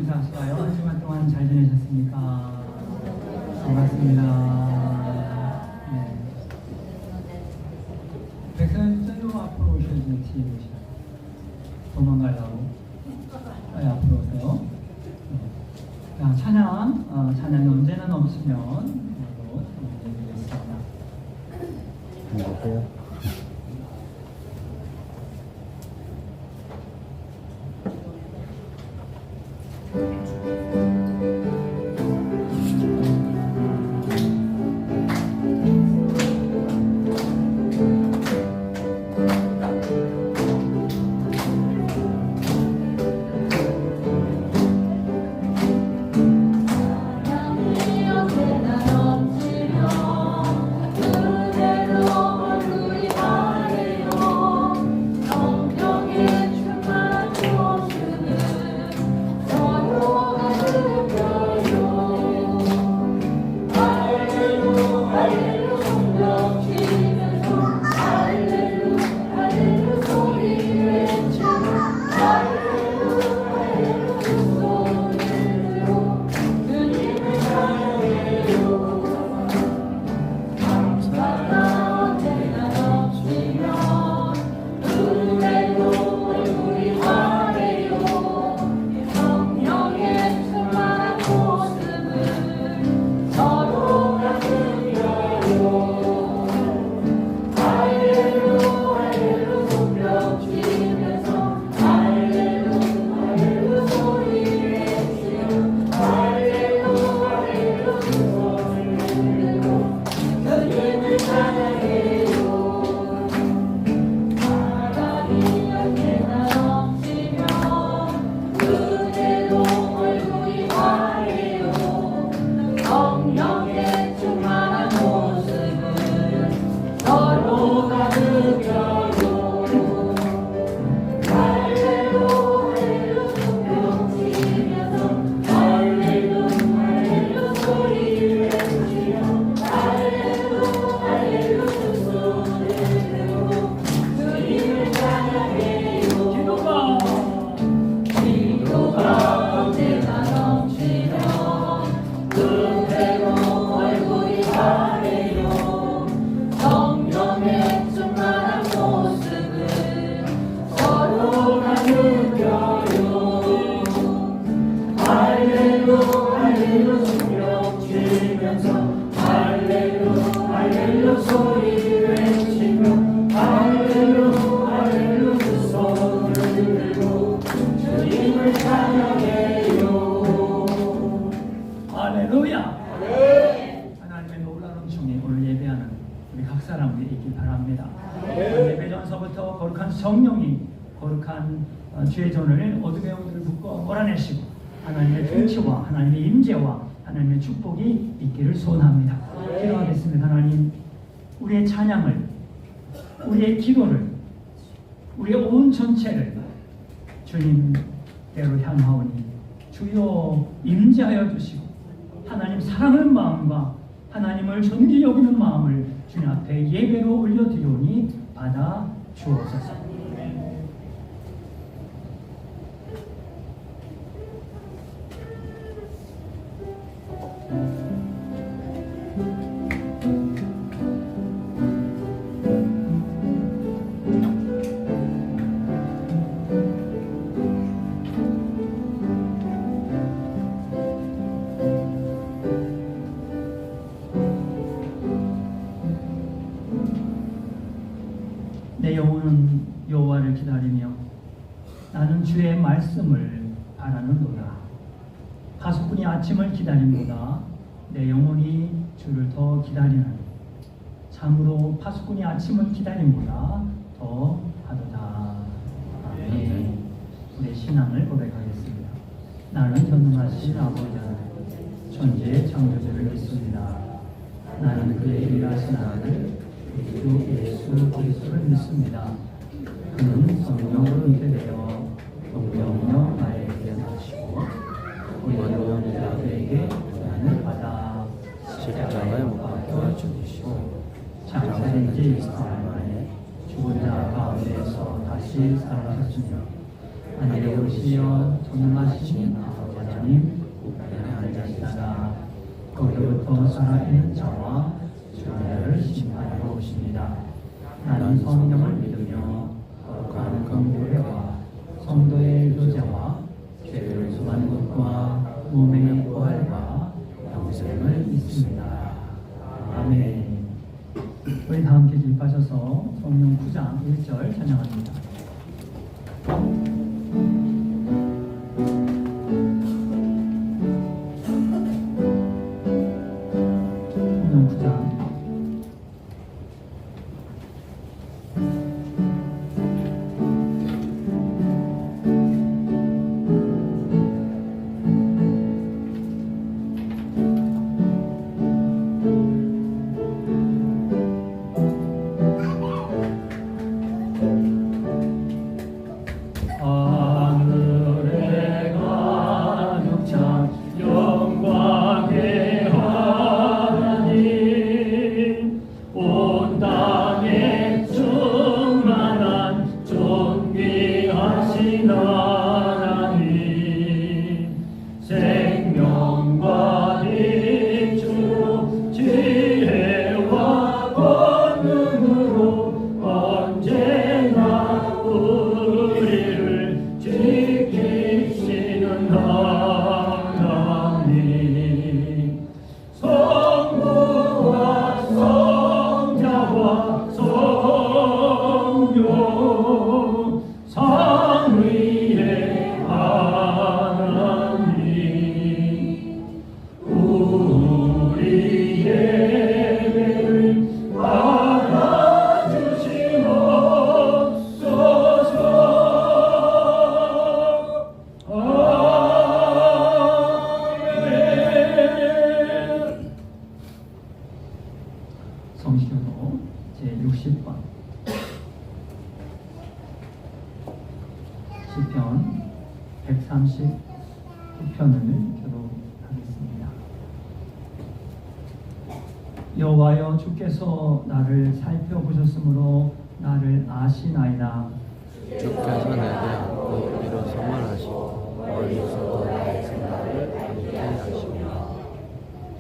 인사하실까요? 한 시간 동안 잘 지내셨습니까? 반갑습니다. 네. 백선생님 앞으로 오셔야지 뒤에 오시라고. 도망가려고. 앞으로 오세요. 네. 자, 찬양이 언제나 넘치면 드리겠습니다. 안녕하세요. 하나님의 놀라운 총이 오늘 예배하는 우리 각 사람들이 있길 바랍니다. 예배전서부터 거룩한 성령이 거룩한 주의 전을 어둠의 영들을 묶어 몰아내시고 하나님의 통치와 하나님의 임재와 하나님의 축복이 있기를 소원합니다. 기도하겠습니다. 하나님, 우리의 찬양을, 우리의 기도를, 우리의 온 전체를 주님께로 향하오니 주여 임재하여 주시고 하나님 사랑하는 마음과 하나님을 존귀 여기는 마음을 주님 앞에 예배로 올려드리오니 받아 주옵소서. 내 영혼은 여호와를 기다리며 나는 주의 말씀을 바라는도다. 파수꾼이 아침을 기다림보다 내 영혼이 주를 더 기다리는 참으로 파수꾼이 아침을 기다림보다 더 하도다. 아멘. 우리의 신앙을 고백하겠습니다. 나는 전능하신 아버지 천지의 창조주를 믿습니다. 나는 그의 일하신 아들 주 예수 그리스도를 믿습니다. 그는 성령으로 잉태되어 동정녀 나에게 나시고 우리로 피라도에게 고난을 받아 십자가에 못 박혀 죽으시고 장사된 지 3일 만에 죽은 자 가운데서 다시 살아나셨으며 하늘에 오시어 전능하신 아버지 하나님 우편에 앉으시다가 거기로부터 살아있는 자와 죄를 심판하러 오십니다. 나는 성령을 믿으며 거룩한 공교회와 성도의 교제와 죄를 수하는 것과 몸의 부활과 영생을 믿습니다. 아멘. 우리 다 함께 기입하셔서 성령 9장 1절 찬양합니다. 성령 9장 하늘에 가득 찬 영광의 하나님 온 땅에 충만한 존귀하신 하나님 생명과 빛으로 지혜와 권능으로 언제나 우리를 지키시는 하나님 성부와 성자와 성령 삼위의 하나님 우리 예배를 받아주시옵소서. 아멘. 성시교도 제60번 시편 139편을 교독하겠습니다. 여호와여 주께서 나를 살펴보셨으므로 나를 아시나이다. 주께서 내게 안고 일어서만 하시고 멀리서도 나의 생각을 알게 하시오라.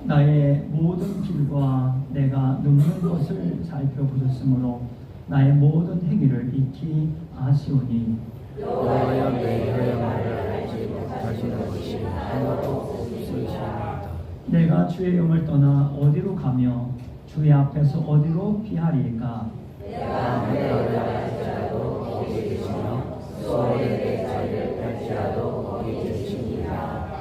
나의 모든 길과 내가 눕는 것을 살펴보셨으므로 나의 모든 행위를 익히 아시오니 여호와여 내 혀의 말을 알지 못하시는 것이 하나도 없으시나이다. 내가 주의 영을 떠나 어디로 가며 주의 앞에서 어디로 피하리까? 내가 하늘을 날지라도 거기 계시며 수월의 내 자리를 펼지라도 거기 계시니라.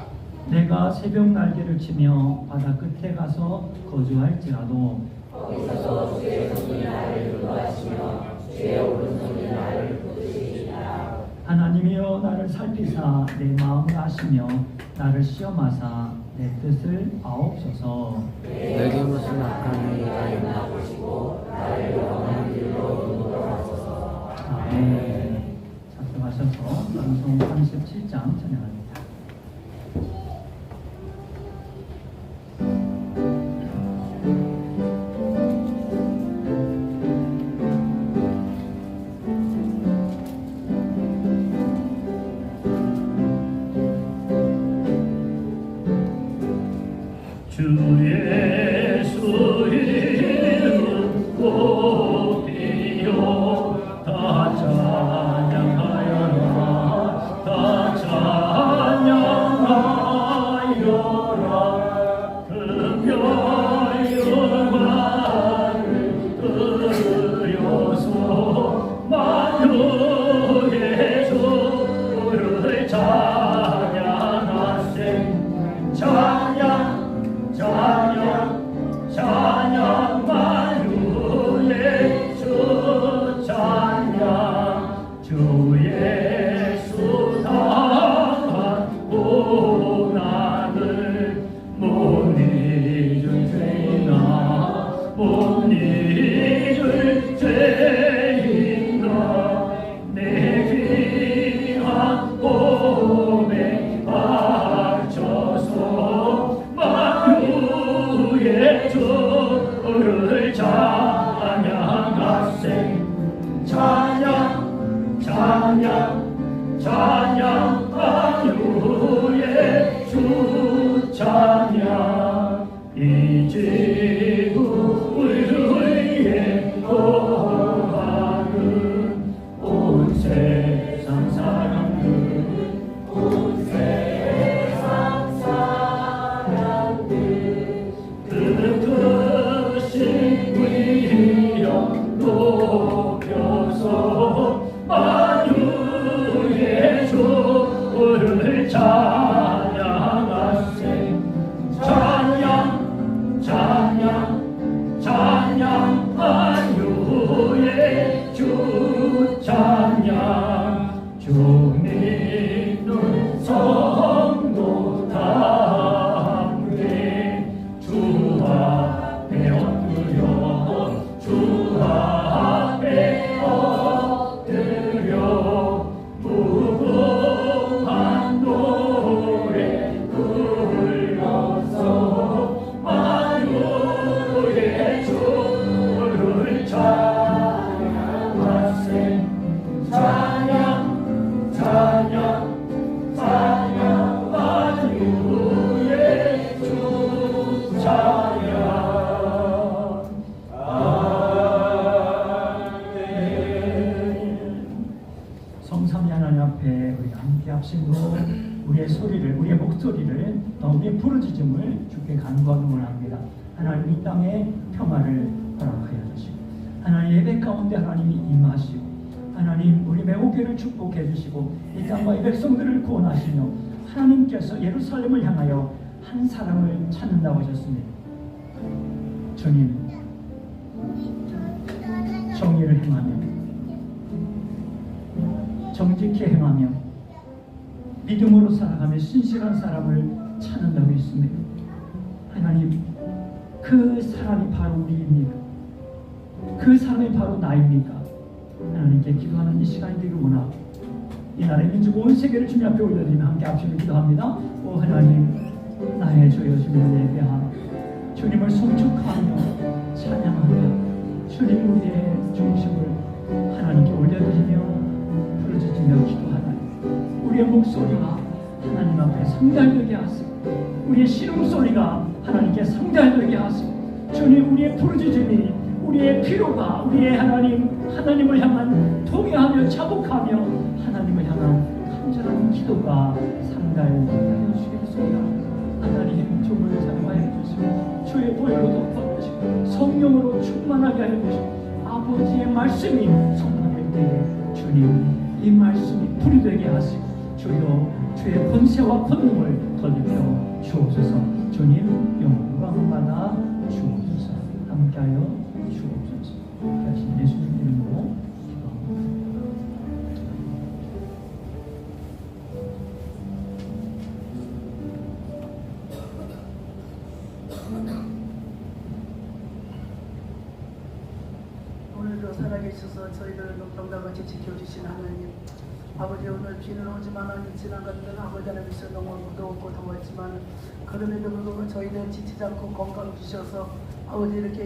내가 새벽 날개를 치며 바다 끝에 가서 거주할지라도 거기서 주의 손이 나를 인도하시며 주의 오른손이 나를 붙드시리라. 하나님이여 나를 살피사 내 마음을 아시며 나를 시험하사 내 뜻을 아옵소서. 내게 무슨 악한 일이 있나 보시고 나를 영원한 길로 인도하소서. 아멘. 작성하셔서 방송 37장 찬양합니다. 주 예수 이름 높이요 다 찬양하여라 다 찬양하여라 우리의 소리를, 우리의 목소리를, 우리의 부르짖음을 주께 간구하기 원합니다. 하나님 이 땅에 평화를 허락하여 주시고 하나님 예배 가운데 하나님이 임하시고 하나님 우리 매복교를 축복해 주시고 이 땅과 이 백성들을 구원하시며 하나님께서 예루살렘을 향하여 한 사람을 찾는다고 하셨습니다. 주님, 정의를 행하며 정직히 행하며 믿음으로 살아가며 신실한 사람을 찾는다고 했습니다. 하나님, 그 사람이 바로 우리입니까? 그 사람이 바로 나입니까? 하나님께 기도하는 이 시간이 되길 원하고 이 나라의 민족 온 세계를 주님 앞에 올려드리며 함께 합심을 기도합니다. 오 하나님, 나의 주여 주님을 예배하며 주님을 송축하며 찬양하며 주님 우리의 중심을 하나님께 올려드리며 부르짖으며 기도하나니 우리의 목소리가 하나님 앞에 상달되게 하시고 우리의 신음소리가 하나님께 상달되게 하시고 주님 우리의 부르짖음이 우리의 필요가 우리의 하나님을 향한 통회하며 자복하며 하나님을 향한 간절한 기도가 상달되게 하여 주시겠소이다. 하나님 주문을 사용하여 주시고 주의 보혈로 덮어주시고 성령으로 충만하게 하여 주시고 아버지의 말씀이 성만할 때에 주님 이 말씀이 불이 되게 하시고 주여 주의 권세와 권능을 덧입혀 주옵소서. 주님 영광받아 주옵소서. 함께하여 주옵소서. 하신 예수님 이름으로 기도합니다. 오늘도 살아계셔서 저희들을 농담같이 지켜주신 하나님, 아버지 오늘 비는 오지만 지난 것들은 아버지 하나님께서 너무 무더웠고 더웠지만 그럼에도 불구하고 저희들 지치지 않고 건강 주셔서 아버지 이렇게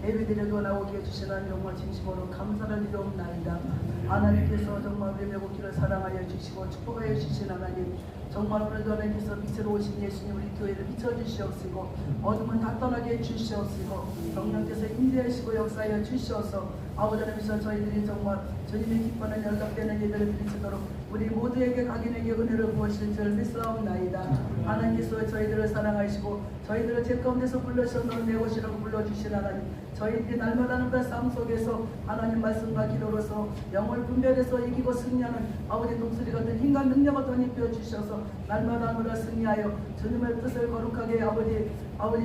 예배드리고 나오게 해주신 하나님 정말 진심으로 감사를 드리옵나이다. 하나님께서 정말 우리 매복기를 사랑하여 주시고 축복하여 주신 하나님, 정말 오늘도 하나님께서 빛으로 오신 예수님 우리 교회를 비춰주시옵시고 어둠은 다 떠나게 해주시옵시고 성령께서 임재하시고 역사하여 주시옵소서. 아버지 하나님께서 저희들이 정말 주님의 기뻐하는 연락되는 예배를 드리도록 우리 모두에게 각인에게 은혜를 부으실 줄 믿사옵나이다. 하나님께서 저희들을 사랑하시고 저희들을 제 가운데서 불러서 너를 내 곳이라고 불러주신 하나님, 저희들이 날마다 하는 그 삶 속에서 하나님 말씀과 기도로서 영을 분별해서 이기고 승리하는 아버지 독수리 같은 인간 능력을 덧입혀 주셔서 날마다 하늘을 승리하여 주님의 뜻을 거룩하게 아버지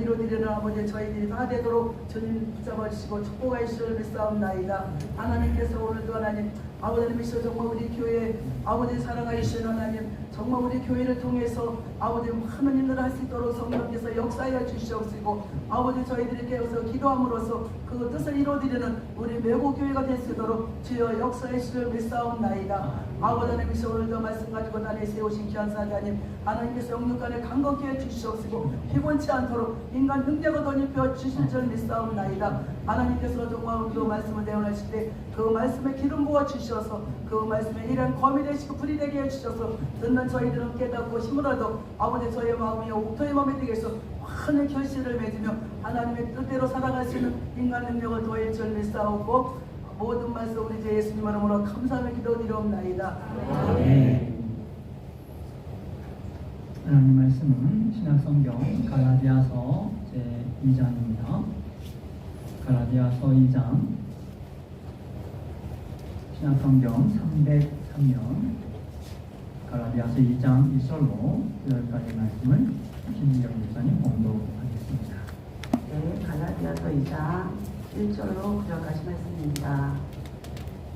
이루어드리는 아버지 저희들이 다 되도록 주님 붙잡아 주시고 축복하여 주실 믿사옵나이다. 하나님께서 오늘도 하나님 아버지님이시여 정말 우리 교회 아버지 사랑하여 주시는 하나님, 정말 우리 교회를 통해서 아버지 많은 일을 할 수 있도록 성령께서 역사하여 주시옵시고 아버지 저희들이 깨어서 기도함으로써 그 뜻을 이루어드리는 우리 매고교회가 될 수 있도록 주여 역사해 주실 믿사옵나이다. 아버지 하나님이시여 오늘도 말씀 가지고 나를 세우신 귀한 사자님, 하나님께서 영육간에 강건케 해 주시옵시고 피곤치 않도록 인간 능력을 덧입혀 주실 줄 믿사옵나이다. 하나님께서 정말 오늘도 말씀을 대언하실 때 그 말씀에 기름 부어 주셔서 그 말씀에 이런 검이 되시고 불이 되게 해주셔서 듣는 저희들은 깨닫고 힘을 얻어 아버지 저희의 마음이 옥토의 마음이 되게 해서 많은 결실을 맺으며 하나님의 뜻대로 살아갈 수 있는 인간 능력을 더해 줄 믿사오고 모든 말씀 우리 제 예수님 이름으로 감사하며 기도드리옵나이다. 아멘. 하나님 말씀은 신약성경 갈라디아서 제2장입니다. 갈라디아서 2장 신약성경 303면 갈라디아서 2장 1절로 9절까지 말씀을 김민경 목사님 공독하겠습니다. 네, 갈라디아서 2장 1절로 9절까지 말씀입니다.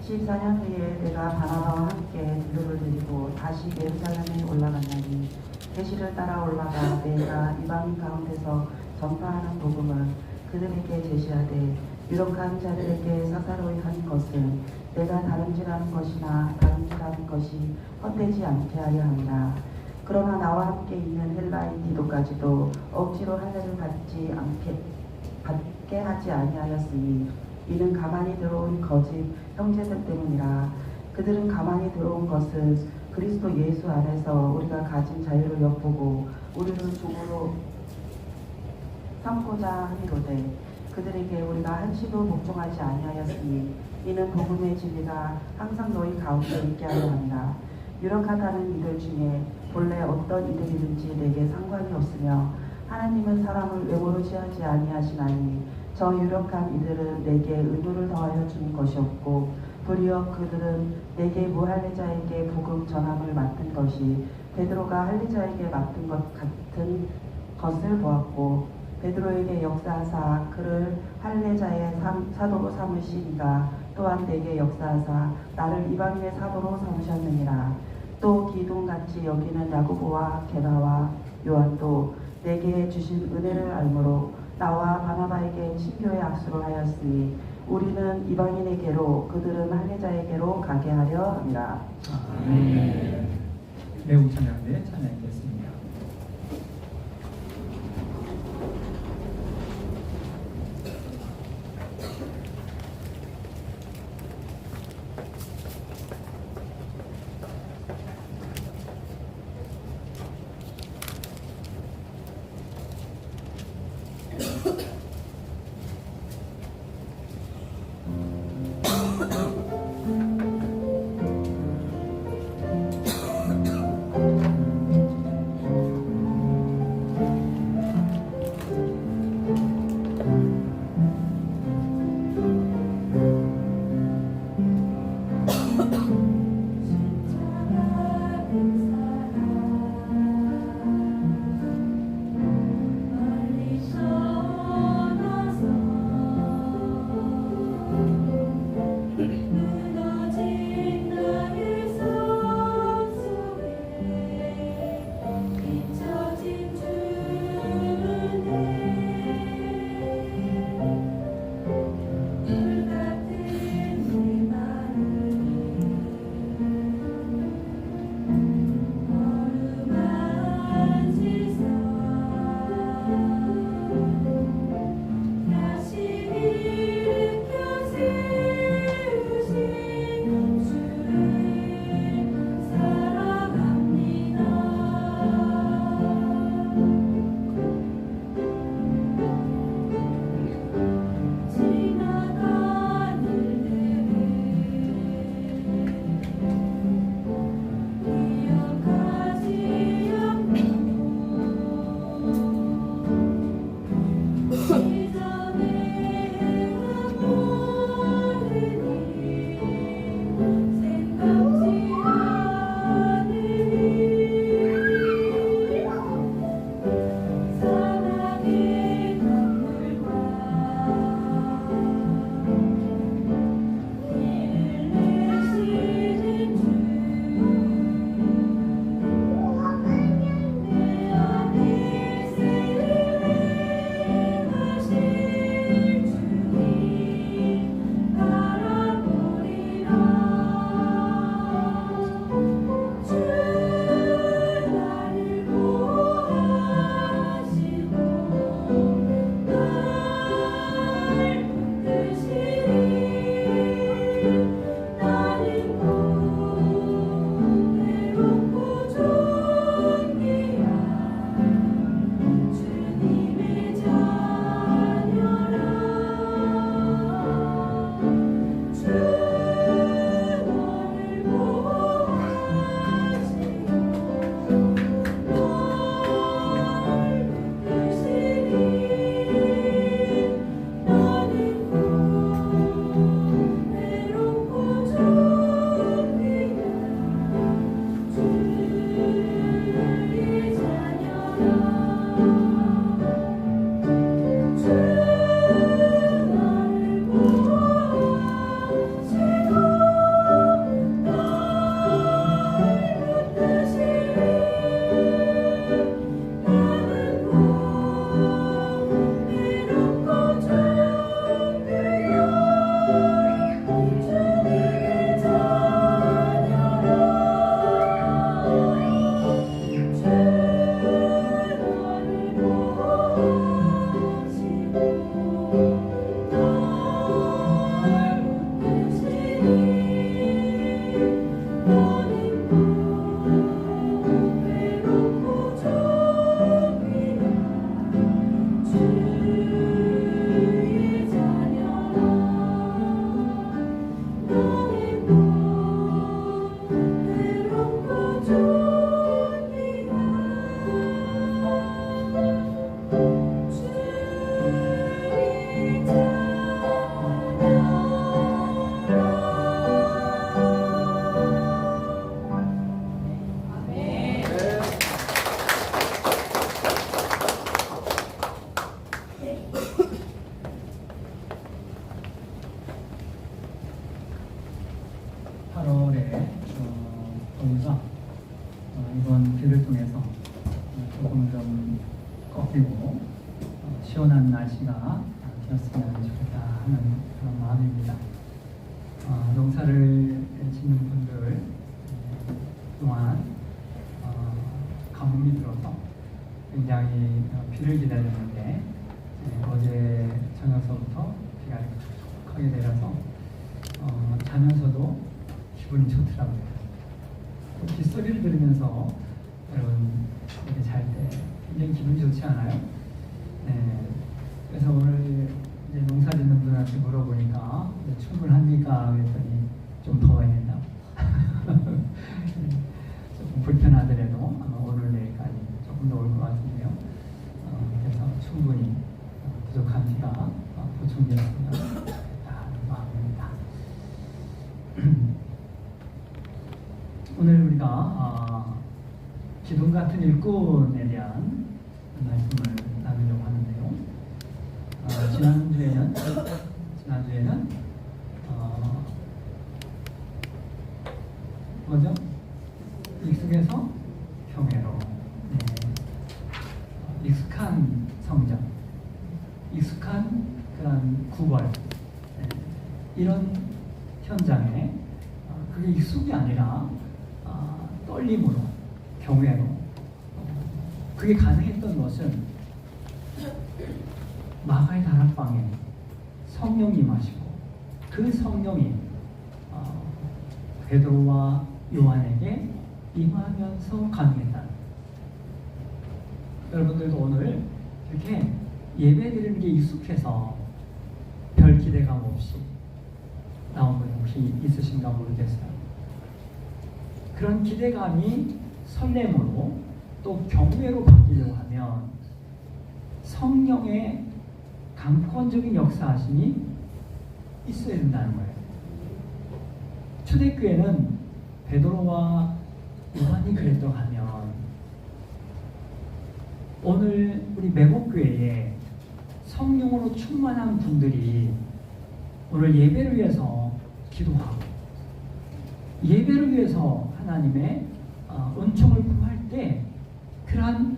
14년 후에 내가 바나바와 함께 들로를 데리고 다시 예루살렘에 올라갔나니 계시를 따라 올라가 내가 이방인 가운데서 전파하는 복음을 그들에게 제시하되 유력한 자들에게 사사로이 한 것은 내가 다름질하는 것이나 다름질하는 것이 헛되지 않게 하려 합니다. 그러나 나와 함께 있는 헬라인 디도까지도 억지로 할례를 받게 하지 아니하였으니 이는 가만히 들어온 거짓 형제들 때문이라. 그들은 가만히 들어온 것을 그리스도 예수 안에서 우리가 가진 자유를 엿보고 우리를 종으로 삼고자 하미로되 그들에게 우리가 한시도 복종하지 아니하였으니 이는 복음의 진리가 항상 너희 가운데 있게 하려 합니다. 유력하다는 이들 중에 본래 어떤 이들이든지 내게 상관이 없으며 하나님은 사람을 외모로 취하지 아니하시나니 저 유력한 이들은 내게 의무를 더하여 주는 것이 없고 도리어 그들은 내게 무할례자에게 복음 전함을 맡은 것이 베드로가 할례자에게 맡은 것 같은 것을 보았고 베드로에게 역사하사 그를 할례자의 사도로 삼으시니가 또한 내게 역사하사 나를 이방인의 사도로 삼으셨느니라. 또 기둥같이 여기는 야고보와 게다와 요한도 내게 주신 은혜를 알므로 나와 바나바에게 친교의 악수를 하였으니 우리는 이방인에게로 그들은 할례자에게로 가게 하려 합니다. 아멘. 매우 찬양대 찬양했습니다. 멀리서 이번 비를 통해서 조금 좀 꺾이고 시원한 날씨가 되었으면 좋겠다 하는 그런 마음입니다. 농사를 짓는 분들 또한 가뭄이 들어서 굉장히 비를 기다렸는데 어제 저녁서부터 비가 촉촉하게 내려서 자면서도 기분이 좋더라고요. 빗소리를 들으면서 여러분 이렇게 잘 때 굉장히 기분이 좋지 않아요? 네. 그래서 오늘 이제 농사 짓는 분한테 물어보니까 충분합니까? 그랬더니 좀 더워야 된다. 조금 불편하더라도 아마 오늘 내일까지 조금 더 올 것 같은데요. 그래서 충분히 부족한 비가 보충되었으면 하는 마음입니다. 오늘 우리가 기둥 같은 일꾼에 대한 말씀을 나누려고 하는데요. 지난주에는 뭐죠? 익숙해서 경외로, 익숙한 성장, 익숙한 그런 구걸, 이런 현장에 그게 익숙이 아니라 떨림으로, 경외로, 그게 가능했던 것은 마가의 다락방에 성령이 임하시고 그 성령이 베드로와 요한에게 임하면서 가능했다. 여러분들도 오늘 이렇게 예배드리는 게 익숙해서 별 기대감 없이 나온 분 혹시 있으신가 모르겠어요. 그런 기대감이 설렘으로 또 경외로 바뀌려고 하면 성령의 강권적인 역사하심이 있어야 된다는 거예요. 초대교회는 베드로와 요한이 그랬다고 하면 오늘 우리 매복교회에 성령으로 충만한 분들이 오늘 예배를 위해서 기도하고 예배를 위해서 하나님의 은총을 구할 때 그러한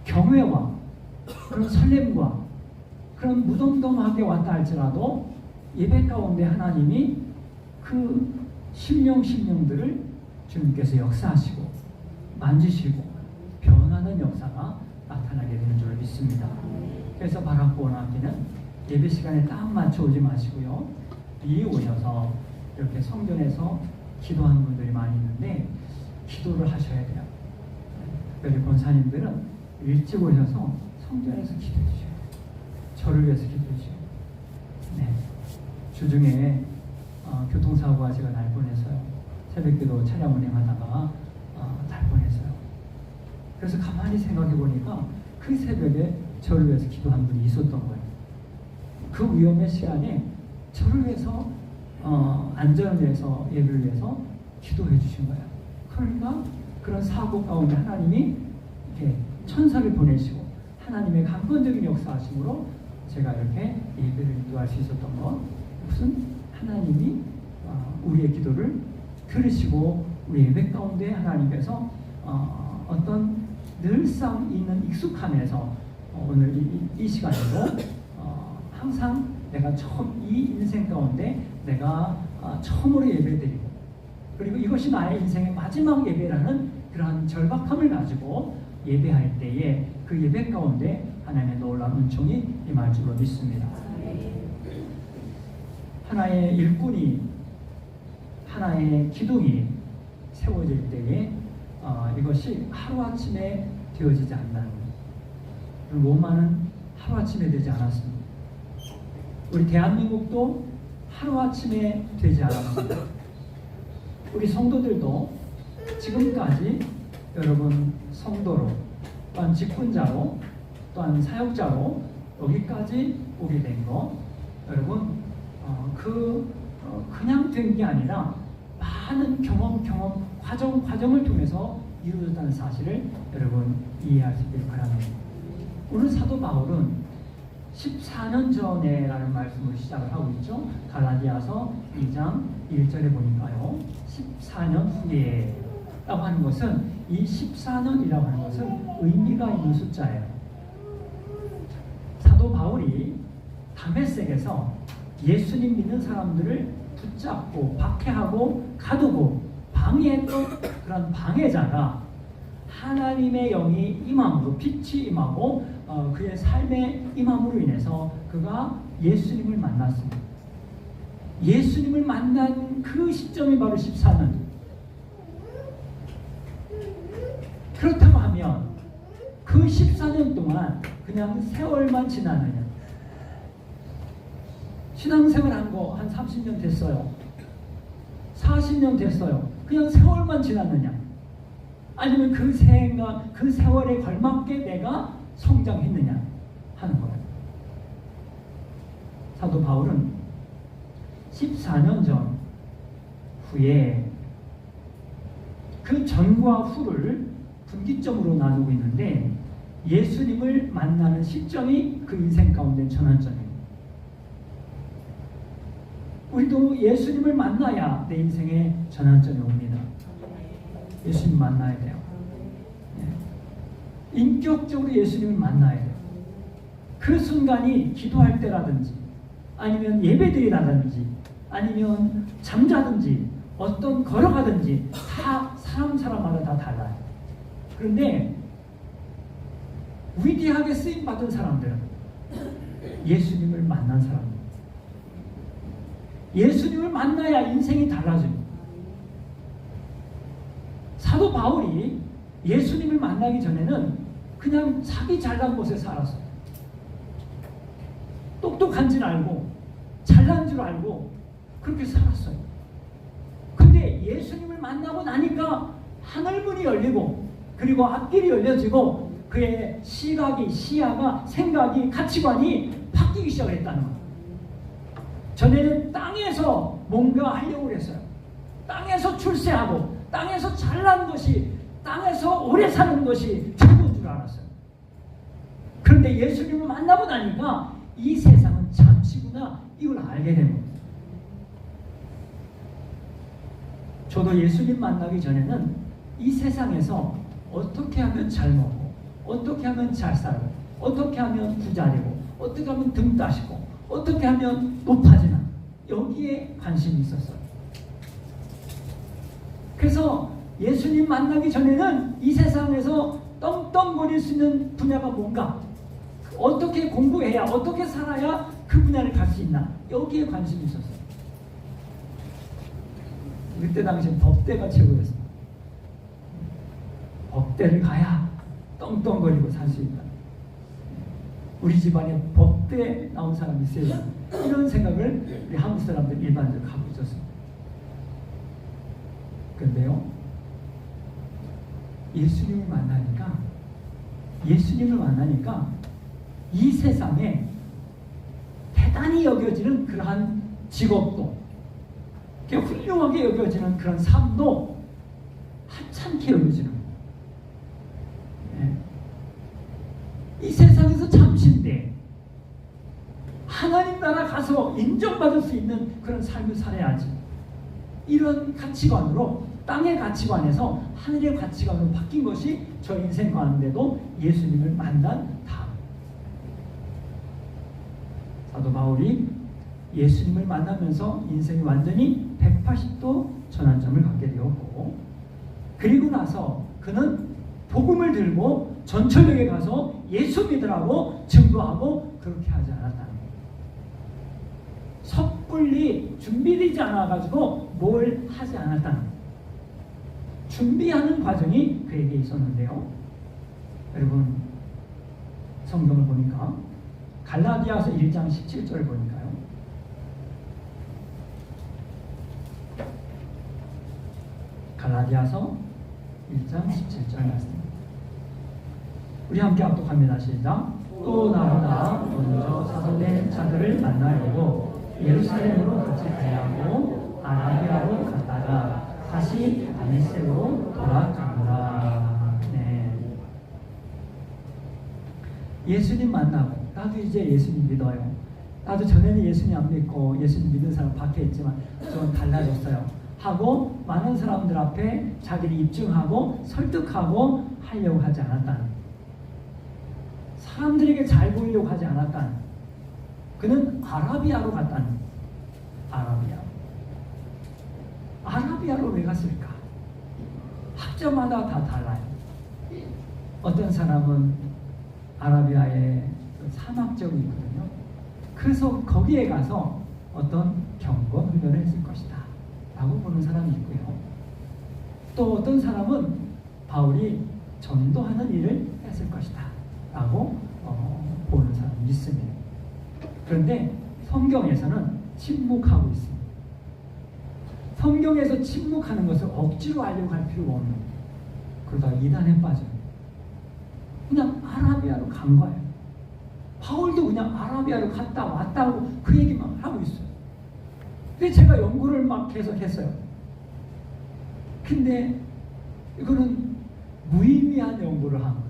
경외와 그런 설렘과 그런 무덤덤하게 왔다 할지라도 예배 가운데 하나님이 그 심령들을 주님께서 역사하시고 만지시고 변하는 역사가 나타나게 되는 줄 믿습니다. 그래서 바랍고 원하기는 예배 시간에 딱 맞춰 오지 마시고요. 미리 오셔서 이렇게 성전에서 기도하는 분들이 많이 있는데 기도를 하셔야 돼요. 특별히 권사님들은 일찍 오셔서 성전에서 기도해 주셔야 돼요. 저를 위해서 기도해 주셔야 돼요. 네. 주중에 교통사고가 제가 날 뻔했어요. 새벽기도 차량 운행하다가 날 뻔했어요. 그래서 가만히 생각해 보니까 그 새벽에 저를 위해서 기도한 분이 있었던 거예요. 그 위험의 시간에 저를 위해서 안전을 위해서 예배를 위해서 기도해 주신 거예요. 그러니까 그런 사고 가운데 하나님이 이렇게 천사를 보내시고 하나님의 강권적인 역사하심으로 제가 이렇게 예배를 인도할 수 있었던 것, 무슨 하나님이 우리의 기도를 들으시고 우리 예배 가운데 하나님께서 어떤 늘상 있는 익숙함에서 오늘 이 시간에도 항상 내가 처음 이 인생 가운데 내가 처음으로 예배드리고 그리고 이것이 나의 인생의 마지막 예배라는 그러한 절박함을 가지고 예배할 때에 그 예배 가운데 하나님의 놀라운 은총이 임할 줄로 믿습니다. 하나의 일꾼이 하나의 기둥이 세워질 때에 이것이 하루아침에 되어지지 않는다는 거예요. 로마는 하루아침에 되지 않았습니다. 우리 대한민국도 하루아침에 되지 않았습니다. 우리 성도들도 지금까지 여러분 성도로 또한 직분자로 또한 사역자로 여기까지 오게 된 거 여러분 그냥 된 게 아니라 많은 경험 과정을 통해서 이루어졌다는 사실을 여러분 이해할 수 있기를 바랍니다. 오늘 사도 바울은 14년 전에라는 말씀을 시작을 하고 있죠. 갈라디아서 2장 1절에 보니까요. 14년 후에 라고 하는 것은 이 14년이라고 하는 것은 의미가 있는 숫자예요. 사도 바울이 다메섹에서 예수님 믿는 사람들을 붙잡고 박해하고 가두고 방해했던 그런 방해자가 하나님의 영이 임함으로, 빛이 임하고 그의 삶의 임함으로 인해서 그가 예수님을 만났습니다. 예수님을 만난 그 시점이 바로 14년. 그렇다고 하면 그 14년 동안 그냥 세월만 지나느냐? 신앙생활 한 거 한 30년 됐어요. 40년 됐어요. 그냥 세월만 지났느냐? 아니면 그 세월에 걸맞게 내가 성장했느냐 하는 거예요. 사도 바울은 14년 전 후에 그 전과 후를 분기점으로 나누고 있는데 예수님을 만나는 시점이 그 인생 가운데 전환점입니다. 우리도 예수님을 만나야 내 인생의 전환점이 옵니다. 예수님 만나야 돼요. 인격적으로 예수님을 만나야 돼요. 그 순간이 기도할 때라든지 아니면 예배드리라든지 아니면 잠자든지 어떤 걸어가든지 다 사람마다 다 달라요. 그런데 위대하게 쓰임받은 사람들은 예수님을 만난 사람입니다. 예수님을 만나야 인생이 달라집니다. 사도 바울이 예수님을 만나기 전에는 그냥 자기 잘난 곳에 살았어요. 똑똑한 줄 알고 잘난 줄 알고 그렇게 살았어요. 근데 예수님을 만나고 나니까 하늘문이 열리고 그리고 앞길이 열려지고 그의 시각이, 시야가, 생각이, 가치관이 바뀌기 시작했다는 거예요. 전에는 땅에서 뭔가 하려고 했어요. 땅에서 출세하고 땅에서 잘난 것이, 땅에서 오래 사는 것이 최고인 줄 알았어요. 그런데 예수님을 만나고 나니까 이 세상은 잠시구나 이걸 알게 된 겁니다. 저도 예수님 만나기 전에는 이 세상에서 어떻게 하면 잘 먹고 어떻게 하면 잘 살고 어떻게 하면 부자 되고 어떻게 하면 등 따시고 어떻게 하면 높아지나 여기에 관심이 있었어요. 그래서 예수님 만나기 전에는 이 세상에서 떵떵거릴 수 있는 분야가 뭔가, 어떻게 공부해야, 어떻게 살아야 그 분야를 갈 수 있나 여기에 관심이 있었어요. 그때 당시엔 법대가 최고였습니다. 법대를 가야 떵떵거리고 살 수 있다. 우리 집안에 법대 나온 사람이 있어야 이런 생각을 우리 한국 사람들 일반적으로 갖고 있었습니다. 그런데요, 예수님을 만나니까 이 세상에 대단히 여겨지는 그러한 직업도, 훌륭하게 여겨지는 그런 삶도 하찮게 여겨지는 거예요. 이 세상에서 잠시인데 하나님 나라 가서 인정받을 수 있는 그런 삶을 살아야지. 이런 가치관으로, 땅의 가치관에서 하늘의 가치관으로 바뀐 것이 저 인생 가운데도 예수님을 만난 다음. 사도 바울이 예수님을 만나면서 인생이 완전히 180도 전환점을 갖게 되었고, 그리고 나서 그는 복음을 들고 전철역에 가서 예수 믿으라고 증거하고 그렇게 하지 않았다는 거예요. 섣불리 준비되지 않아가지고 뭘 하지 않았다는 거예요. 준비하는 과정이 그에게 있었는데요. 여러분, 성경을 보니까 갈라디아서 1장 17절을 보니까요, 갈라디아서 1장 17절 말씀, 우리 함께 합독합니다. 시작. 또 나보다 먼저 사도된 자들을 만나려고 예루살렘으로 같이 가야하고 아라비아로 갔다가 다시 다메섹으로 돌아가노라. 네. 예수님 만나고, 나도 이제 예수님 믿어요. 나도 전에는 예수님 안 믿고 예수님 믿는 사람 밖에 있지만 좀 달라졌어요. 하고 많은 사람들 앞에 자기를 입증하고 설득하고 하려고 하지 않았다는, 사람들에게 잘 보이려고 하지 않았다는, 그는 아라비아로 갔다는. 아라비아로 왜 갔을까? 학자마다 다 달라요. 어떤 사람은 아라비아에 사막 지역이 있거든요. 그래서 거기에 가서 어떤 경건 훈련을 했을 것이다 라고 보는 사람이 있고요. 또 어떤 사람은 바울이 전도하는 일을 했을 것이다 라고 보는 사람이 있습니다. 그런데 성경에서는 침묵하고 있습니다. 성경에서 침묵하는 것을 억지로 알려고 할 필요가 없는 거예요. 그러다가 이단에 빠져요. 그냥 아라비아로 간 거예요. 바울도 그냥 아라비아로 갔다 왔다고 그 얘기만 하고 있어요. 근데 제가 연구를 막 계속 했어요. 근데 이거는 무의미한 연구를 한 거예요.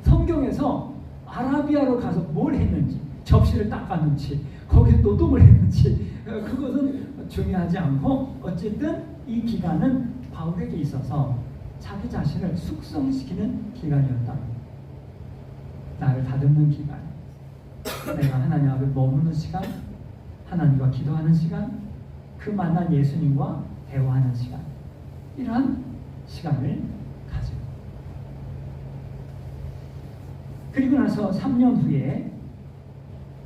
성경에서 아라비아로 가서 뭘 했는지, 접시를 닦았는지, 거기서 노동을 했는지, 그것은 중요하지 않고 어쨌든 이 기간은 바울에게 있어서 자기 자신을 숙성시키는 기간이었다. 나를 다듬는 기간, 내가 하나님 앞에 머무는 시간, 하나님과 기도하는 시간, 그 만난 예수님과 대화하는 시간, 이러한 시간을 가지고, 그리고 나서 3년 후에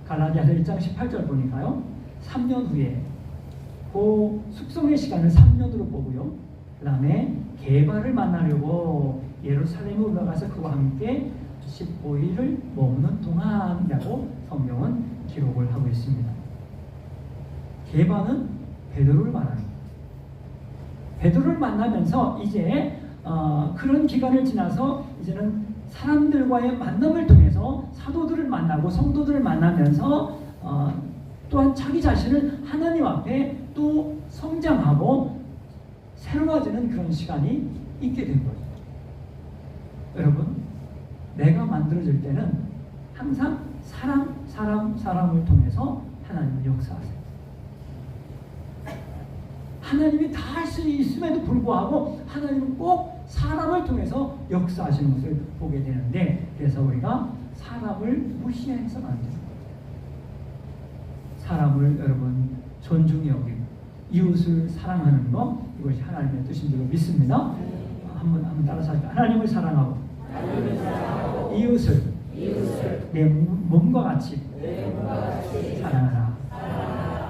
갈라디아서 1장 18절 보니까요, 3년 후에 그 숙성의 시간을 3년으로 보고요, 그 다음에 게바를 만나려고 예루살렘에 올라가서 그와 함께 15일을 머무는 동안이라고 성경은 기록을 하고 있습니다. 게바는 베드로를 말합니다. 베드로를 만나면서 이제 그런 기간을 지나서 이제는 사람들과의 만남을 통해서 사도들을 만나고 성도들을 만나면서 또한 자기 자신을 하나님 앞에 또 성장하고 새로워지는 그런 시간이 있게 된 거죠. 여러분, 내가 만들어질 때는 항상 사람을 통해서 하나님을 역사하세요. 하나님이 다 할 수 있음에도 불구하고 하나님은 꼭 사람을 통해서 역사하시는 것을 보게 되는데, 그래서 우리가 사람을 무시해서는 안 돼요. 사람을 여러분 존중히 여기고 이웃을 사랑하는 것, 이것이 하나님의 뜻인 줄로 믿습니다. 한번 따라서 할까요? 하나님을 사랑하고 이웃을 내 몸과 같이 사랑하라.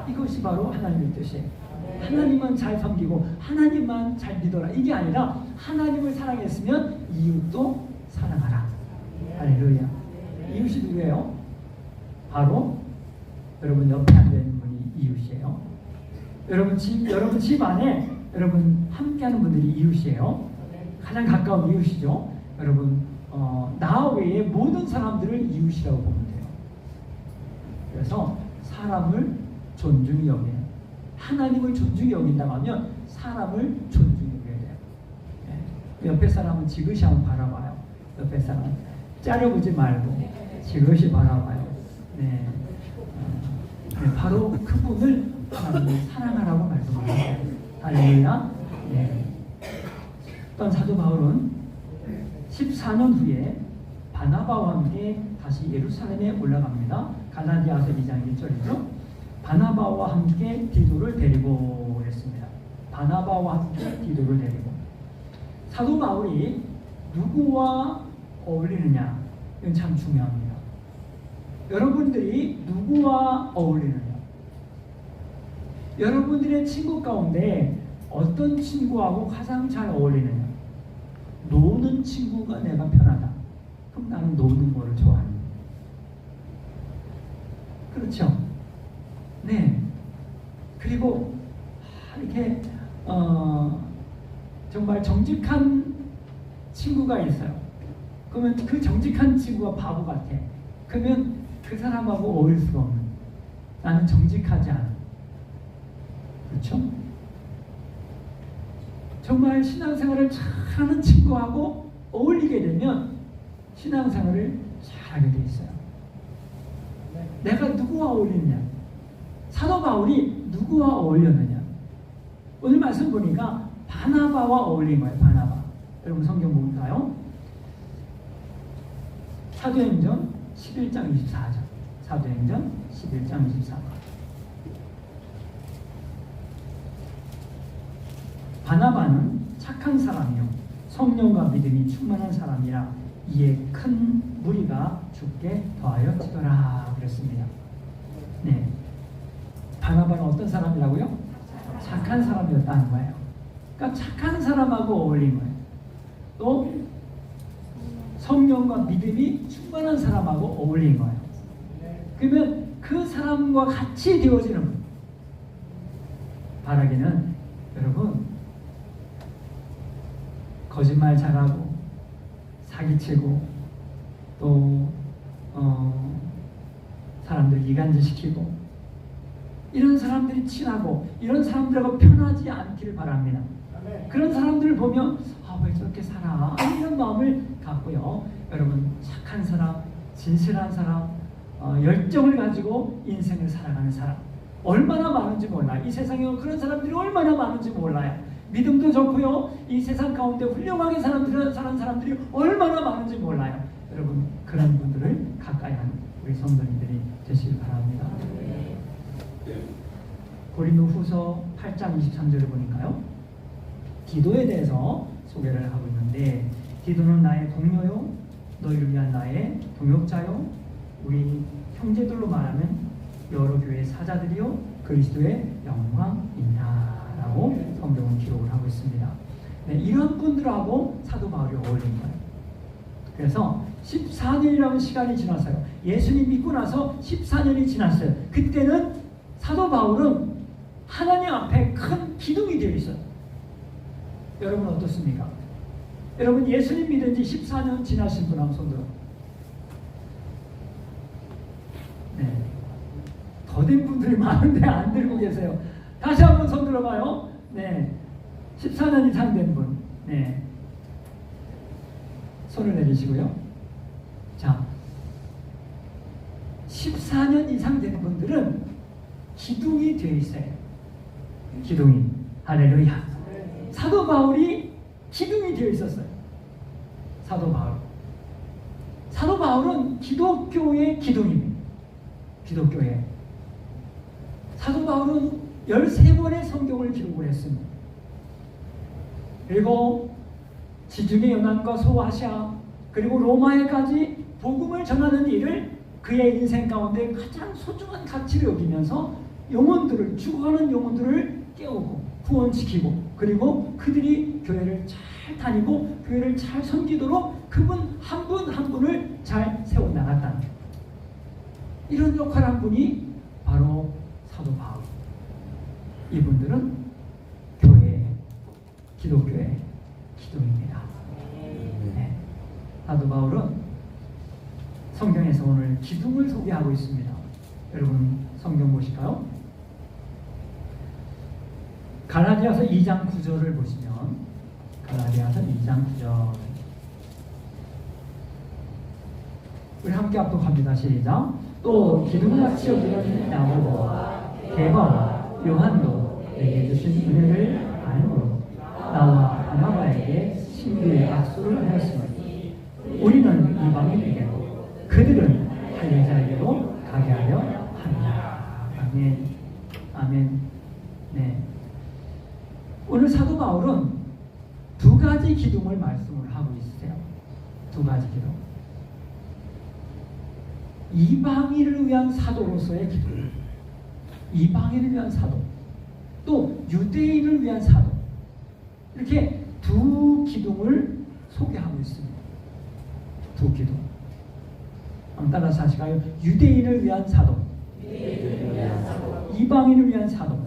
이것이 바로 하나님의 뜻이에요. 하나님만 잘 섬기고 하나님만 잘 믿어라, 이게 아니라 하나님을 사랑했으면 이웃도 사랑하라. 할렐루야. 이웃이 누구예요? 바로 여러분 옆에 앉아있는 분이 이웃이에요. 여러분 집 안에 여러분 함께하는 분들이 이웃이에요. 가장 가까운 이웃이죠. 여러분 나 외에 모든 사람들을 이웃이라고 보면 돼요. 그래서 사람을 존중히 여기는, 하나님을 존중히 여긴다고 하면 사람을 존중히 여겨야 돼요. 네. 옆에 사람은 지그시 한번 바라봐요. 옆에 사람 짜려보지 말고 지그시 바라봐요. 네. 바로 그분을 하나님을 사랑하라고 말씀하셨어요. 할렐루야. 네. 어떤 사도 바울은 14년 후에 바나바와 함께 다시 예루살렘에 올라갑니다. 갈라디아서 2장 1절이죠. 바나바와 함께 디도를 데리고 했습니다. 바나바와 함께 디도를 데리고. 사도 바울이 누구와 어울리느냐, 이건 참 중요합니다. 여러분들이 누구와 어울리느냐, 여러분들의 친구 가운데 어떤 친구하고 가장 잘 어울리느냐. 노는 친구가 내가 편하다, 그럼 나는 노는 거를 좋아합니다. 그렇죠? 네. 그리고 이렇게 정말 정직한 친구가 있어요. 그러면 그 정직한 친구가 바보 같아. 그러면 그 사람하고 어울릴 수가 없는, 나는 정직하지 않아. 그렇죠? 정말 신앙생활을 잘하는 친구하고 어울리게 되면 신앙생활을 잘하게 돼 있어요. 내가 누구와 어울리느냐, 사도 바울이 누구와 어울렸느냐, 오늘 말씀 보니까 바나바와 어울린 거예요. 바나바. 여러분 성경 볼까요? 사도행전 11장 24절. 사도행전 11장 24절. 바나바는 착한 사람이요 성령과 믿음이 충만한 사람이라 이에 큰 무리가 죽게 더하여 치더라 그랬습니다. 네, 바나바는 어떤 사람이라고요? 착한 사람이었다는 거예요. 그러니까 착한 사람하고 어울린 거예요. 또 성령과 믿음이 충만한 사람하고 어울린 거예요. 그러면 그 사람과 같이 되어지는 거예요. 바라기는 여러분 거짓말 잘하고 사기치고 또 사람들 이간질시키고 이런 사람들이 친하고 이런 사람들하고 편하지 않기를 바랍니다. 그런 사람들을 보면 왜 저렇게 살아? 이런 마음을 갖고요. 여러분 착한 사람, 진실한 사람, 열정을 가지고 인생을 살아가는 사람 얼마나 많은지 몰라요. 이 세상에 그런 사람들이 얼마나 많은지 몰라요. 믿음도 좋고요. 이 세상 가운데 훌륭하게 사는 사람들이 얼마나 많은지 몰라요. 여러분 그런 분들을 가까이 하는 우리 성도님들이 되시길 바랍니다. 고린도후서 8장 23절을 보니까요. 디도에 대해서 소개를 하고 있는데 디도는 나의 동료요 너희를 위한 나의 동역자요 우리 형제들로 말하면 여러 교회 사자들이요 그리스도의 영광이다 라고 성경은 기록을 하고 있습니다. 네, 이런 분들하고 사도 바울이 어울린 거예요. 그래서 14년이라는 시간이 지났어요. 예수님 믿고 나서 14년이 지났어요. 그때는 사도 바울은 하나님 앞에 큰 기둥이 되어 있어요. 여러분 어떻습니까? 여러분 예수님 믿은 지 14년 지나신 분 한번 손들어. 네, 더된 분들이 많은데 안 들고 계세요. 다시 한번 손들어 봐요. 네, 14년 이상 된 분. 네, 손을 내리시고요. 자, 14년 이상 된 분들은 기둥이 되어 있어요. 기둥이. 할렐루야. 사도 바울이 기둥이 되어 있었어요. 사도 바울. 사도 바울은 기독교의 기둥입니다. 기독교의. 사도 바울은 13번의 성경을 기록을 했습니다. 그리고 지중해 연안과 소아시아 그리고 로마에까지 복음을 전하는 일을 그의 인생 가운데 가장 소중한 가치를 여기면서 영혼들을 죽어가는 영혼들을 깨우고 구원시키고 그리고 그들이 교회를 잘 다니고 교회를 잘 섬기도록 그분 한 분 한 분을 잘 세워나갔다는 이런 역할을 한 분이 바로 사도 바울. 이분들은 교회, 기독교의 기둥입니다. 네. 사도 바울은 성경에서 오늘 기둥을 소개하고 있습니다. 여러분 성경 보실까요? 갈라디아서 2장 9절을 보시면 갈라디아서 2장 9절 우리 함께 합독합니다. 시작. 또 기둥같이 여기는 야고보와 게바와 요한도 내게 주신 은혜를 알므로 나와 바나바에게 신비의 악수를 하였으니 우리는 이방인에게도 그들은 할례자에게도 가게 하려 합니다. 아멘. 아멘. 네. 오늘 사도 바울은 두 가지 기둥을 말씀을 하고 있으세요. 두 가지 기둥. 이방인을 위한 사도로서의 기둥, 이방인을 위한 사도, 또 유대인을 위한 사도, 이렇게 두 기둥을 소개하고 있습니다. 두 기둥. 한번 따라서 하실까요? 유대인을 위한 사도, 이방인을 위한 사도.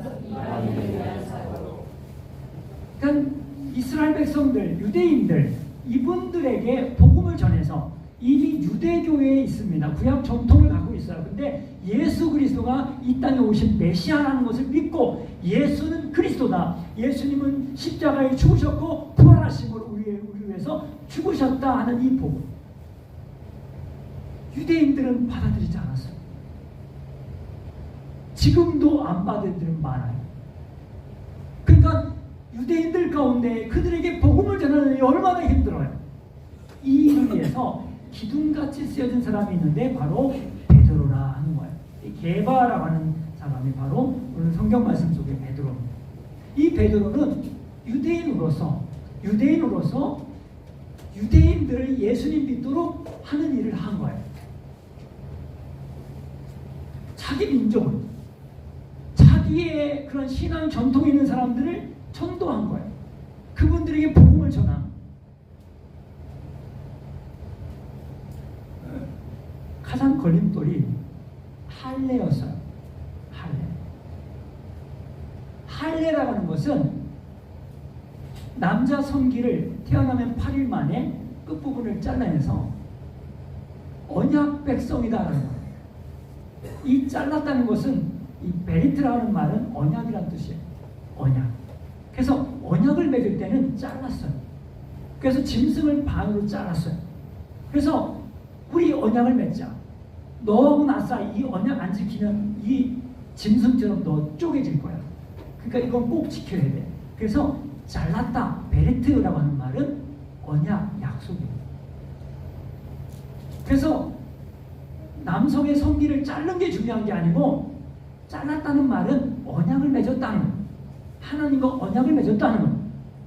그러니까 이스라엘 백성들, 유대인들, 이분들에게 복음을 전해서 이미 유대교회에 있습니다. 구약 전통을 갖고 있어요. 근데 예수 그리스도가 이 땅에 오신 메시아라는 것을 믿고 예수는 그리스도다. 예수님은 십자가에 죽으셨고 부활하심으로 우리 위해서 죽으셨다 하는 이 복음. 유대인들은 받아들이지 않았어요. 지금도 안 받아들이는 많아요. 그 그러니까 유대인들 가운데 그들에게 복음을 전하는 일이 얼마나 힘들어요. 이 일을 위해서 기둥같이 쓰여진 사람이 있는데 바로 베드로라 하는 거예요. 이 게바라고 하는 사람이 바로 오늘 성경 말씀 속의 베드로입니다. 이 베드로는 유대인으로서 유대인들을 예수님 믿도록 하는 일을 한 거예요. 자기 민족을, 자기의 그런 신앙 전통이 있는 사람들을 전도한 거예요. 그분들에게 복음을 전한. 가장 걸림돌이 할례였어요. 할례라고 하는 것은 남자 성기를 태어나면 8일 만에 끝부분을 잘라내서 언약 백성이다라는 거예요. 이 잘랐다는 것은 이 베리트라는 말은 언약이라는 뜻이에요. 언약. 그래서 언약을 맺을 때는 잘랐어요. 그래서 짐승을 반으로 잘랐어요. 그래서 우리 언약을 맺자. 너하고 나 사이 이 언약 안 지키면 이 짐승처럼 너 쪼개질 거야. 그러니까 이건 꼭 지켜야 돼. 그래서 잘랐다, 베레트라고 하는 말은 언약, 약속이에요. 그래서 남성의 성기를 자른 게 중요한 게 아니고 잘랐다는 말은 언약을 맺었다는 거예요. 하나님과 언약을 맺었다는 거예요.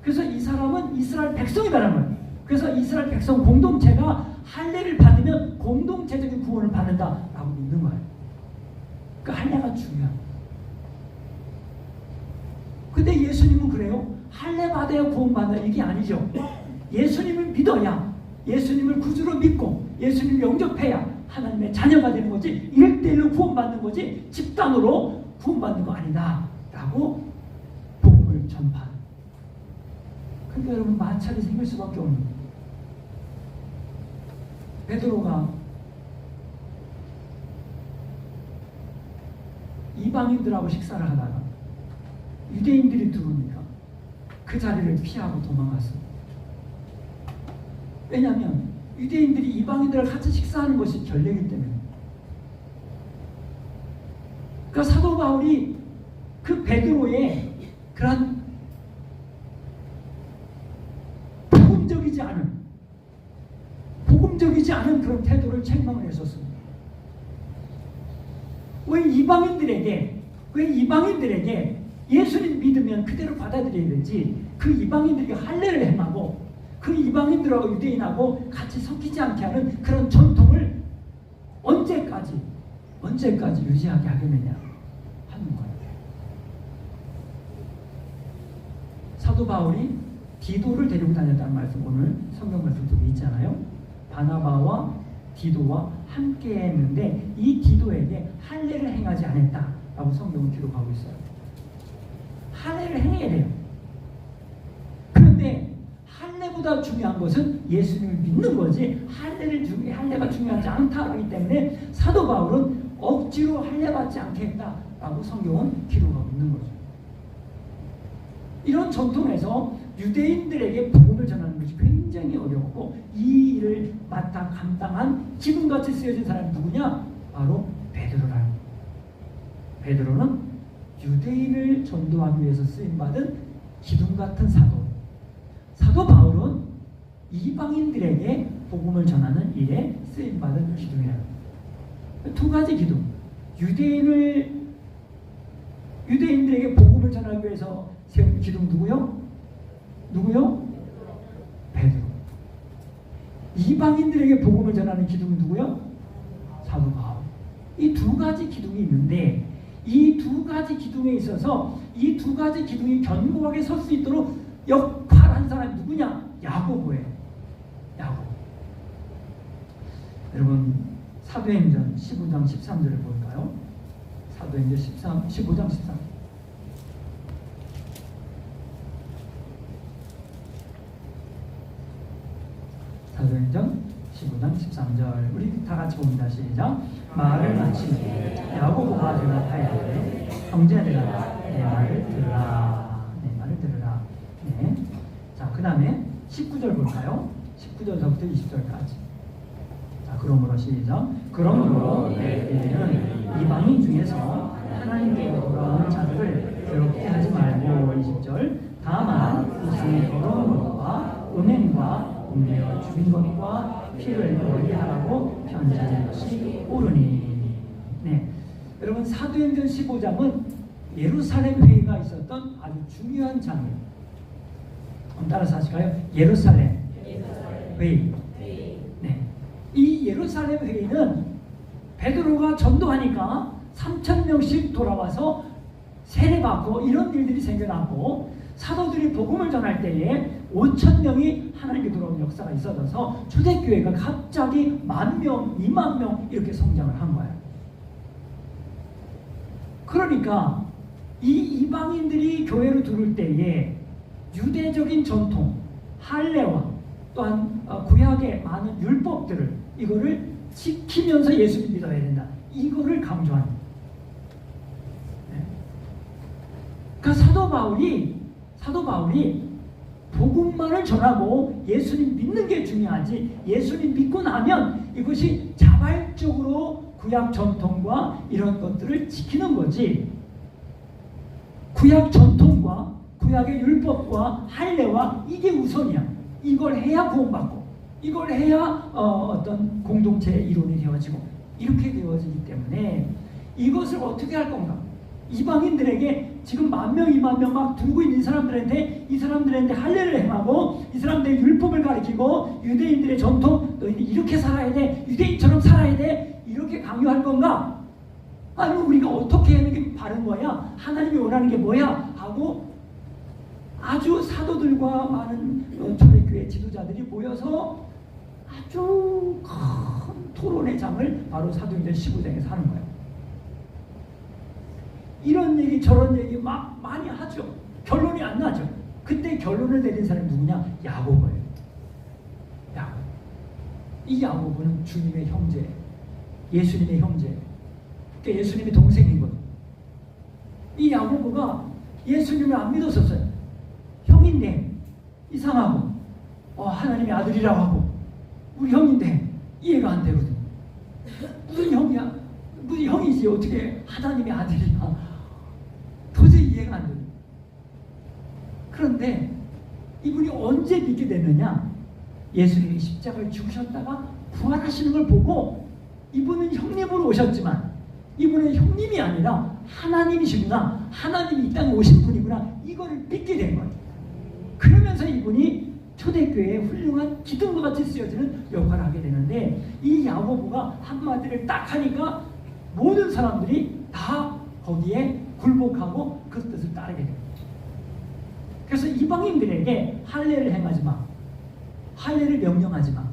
그래서 이 사람은 이스라엘 백성이라는 거예요. 그래서 이스라엘 백성 공동체가 할례를 받으면 공동체적인 구원을 받는다라고 믿는 거예요. 그러니까 할례가 중요합니다. 근데 예수님은 그래요? 할례 받아야 구원받아 이게 아니죠. 예수님을 믿어야, 예수님을 구주로 믿고 예수님을 영접해야 하나님의 자녀가 되는 거지 1대1로 구원받는 거지 집단으로 구원받는 거 아니다 라고 복음을 전파하는. 그러니까 여러분 마찰이 생길 수밖에 없는 거예요. 베드로가 이방인들하고 식사를 하다가 유대인들이 들어오니까 그 자리를 피하고 도망갔어요. 왜냐하면 유대인들이 이방인들과 같이 식사하는 것이 결례이기 때문에. 그러니까 사도 바울이 그 베드로의 그런 복음적이지 않은 그런 태도를 책망을 했었습니다. 왜 이방인들에게 예수님 믿으면 그대로 받아들여야 되지, 그 이방인들에게 할례를 행하고 그 이방인들하고 유대인하고 같이 섞이지 않게 하는 그런 전통을 언제까지 유지하게 하겠느냐 하는 거예요. 사도 바울이 디도를 데리고 다녔다는 말씀 오늘 성경 말씀 속에 있잖아요. 바나바와 디도와 함께 했는데 이 디도에게 할례를 행하지 않았다라고 성경은 기록하고 있어요. 할례를 행해야 돼요. 그런데 할례보다 중요한 것은 예수님을 믿는 거지 할례가 중요하지 않다라기 때문에 사도 바울은 억지로 할례 받지 않겠다라고 성경은 기록하고 있는 거죠. 이런 전통에서 유대인들에게 복음을 전하는 것이 굉장히 어려웠고 이 일을 맡아 감당한 기둥같이 쓰여진 사람이 누구냐? 바로 베드로라는. 베드로는 유대인을 전도하기 위해서 쓰임받은 기둥같은 사도. 사도 바울은 이방인들에게 복음을 전하는 일에 쓰임받은 기둥이에요. 두 가지 기둥. 유대인들에게 복음을 전하기 위해서 세운 기둥 누구요? 베드로. 이방인들에게 복음을 전하는 기둥은 누구요? 사도 바울. 이 두 가지 기둥이 있는데 이 두 가지 기둥에 있어서 이 두 가지 기둥이 견고하게 설 수 있도록 역할한 사람이 누구냐? 야고보예요. 야고보. 여러분 사도행전 15장 13절을 볼까요? 사도행전 15장 13절. 사도행전 15장 13절 우리 다 같이 봅니다. 시작. 말을 마치니 야고보가 대답하여 형제들아 내 말을 들으라. 내 말을 들으라. 네. 자, 그 다음에 19절 볼까요? 19절부터 20절까지. 자, 그러므로 시작. 그러므로 내게는 이방인 중에서 하나님께 돌아오는 자들을 괴롭게 하지 말고 20절 다만 우상의 더러운 것과 음행과 공되어 죽인 것과 피를 멀리하라고 편지하는 것이 옳으니. 네, 여러분 사도행전 15장은 예루살렘 회의가 있었던 아주 중요한 장면. 따라서 하실까요? 예루살렘 회의. 네, 이 예루살렘 회의는 베드로가 전도하니까 3,000명씩 돌아와서 세례받고 이런 일들이 생겨났고, 사도들이 복음을 전할 때에 5,000명이 하나님께 돌아온 역사가 있어져서 초대교회가 갑자기 10,000명, 20,000명 이렇게 성장을 한 거예요. 그러니까 이 이방인들이 교회로 들어올 때에 유대적인 전통, 할례와 또한 구약의 많은 율법들을 이거를 지키면서 예수를 믿어야 된다. 이거를 강조하는 거예요. 네. 그러니까 사도 바울이 복음만을 전하고 예수님 믿는 게 중요하지, 예수님 믿고 나면 이것이 자발적으로 구약 전통과 이런 것들을 지키는 거지, 구약 전통과 구약의 율법과 할례와 이게 우선이야. 이걸 해야 구원받고 이걸 해야 어떤 공동체의 이론이 되어지고 이렇게 되어지기 때문에 이것을 어떻게 할 건가? 이방인들에게 지금 10,000명, 20,000명 막 들고 있는 사람들한테, 이 사람들한테 할례를 행하고 이 사람들의 율법을 가르치고 유대인들의 전통, 너희는 이렇게 살아야 돼, 유대인처럼 살아야 돼, 이렇게 강요할 건가? 아니면 우리가 어떻게 하는 게 바른 거야? 하나님이 원하는 게 뭐야? 하고 아주 사도들과 많은 초대교회 지도자들이 모여서 아주 큰 토론의 장을 바로 사도행전 15장에서 하는 거예요. 이런 얘기 저런 얘기 막 많이 하죠. 결론이 안 나죠. 그때 결론을 내린 사람이 누구냐? 야고보예요. 야고보. 이 야고보는 주님의 형제, 예수님의 형제, 그러니까 예수님의 동생인 거예요. 이 야고보가 예수님을 안 믿었었어요. 형인데 이상하고 하나님의 아들이라고 하고 우리 형인데 이해가 안 되거든. 무슨 형이야? 무슨 형이지 어떻게 하나님의 아들이야? 도저히 이해가 안 돼. 그런데 이분이 언제 믿게 됐느냐? 예수님이 십자가를 죽으셨다가 부활하시는 걸 보고 이분은 형님으로 오셨지만 이분은 형님이 아니라 하나님이시구나, 하나님이 이 땅에 오신 분이구나, 이거를 믿게 된 거예요. 그러면서 이분이 초대교회에 훌륭한 기둥과 같이 쓰여지는 역할을 하게 되는데, 이 야고보가 한마디를 딱 하니까 모든 사람들이 다 거기에 굴복하고 그 뜻을 따르게 됩니다. 그래서 이방인들에게 할례를 행하지 마, 할례를 명령하지 마,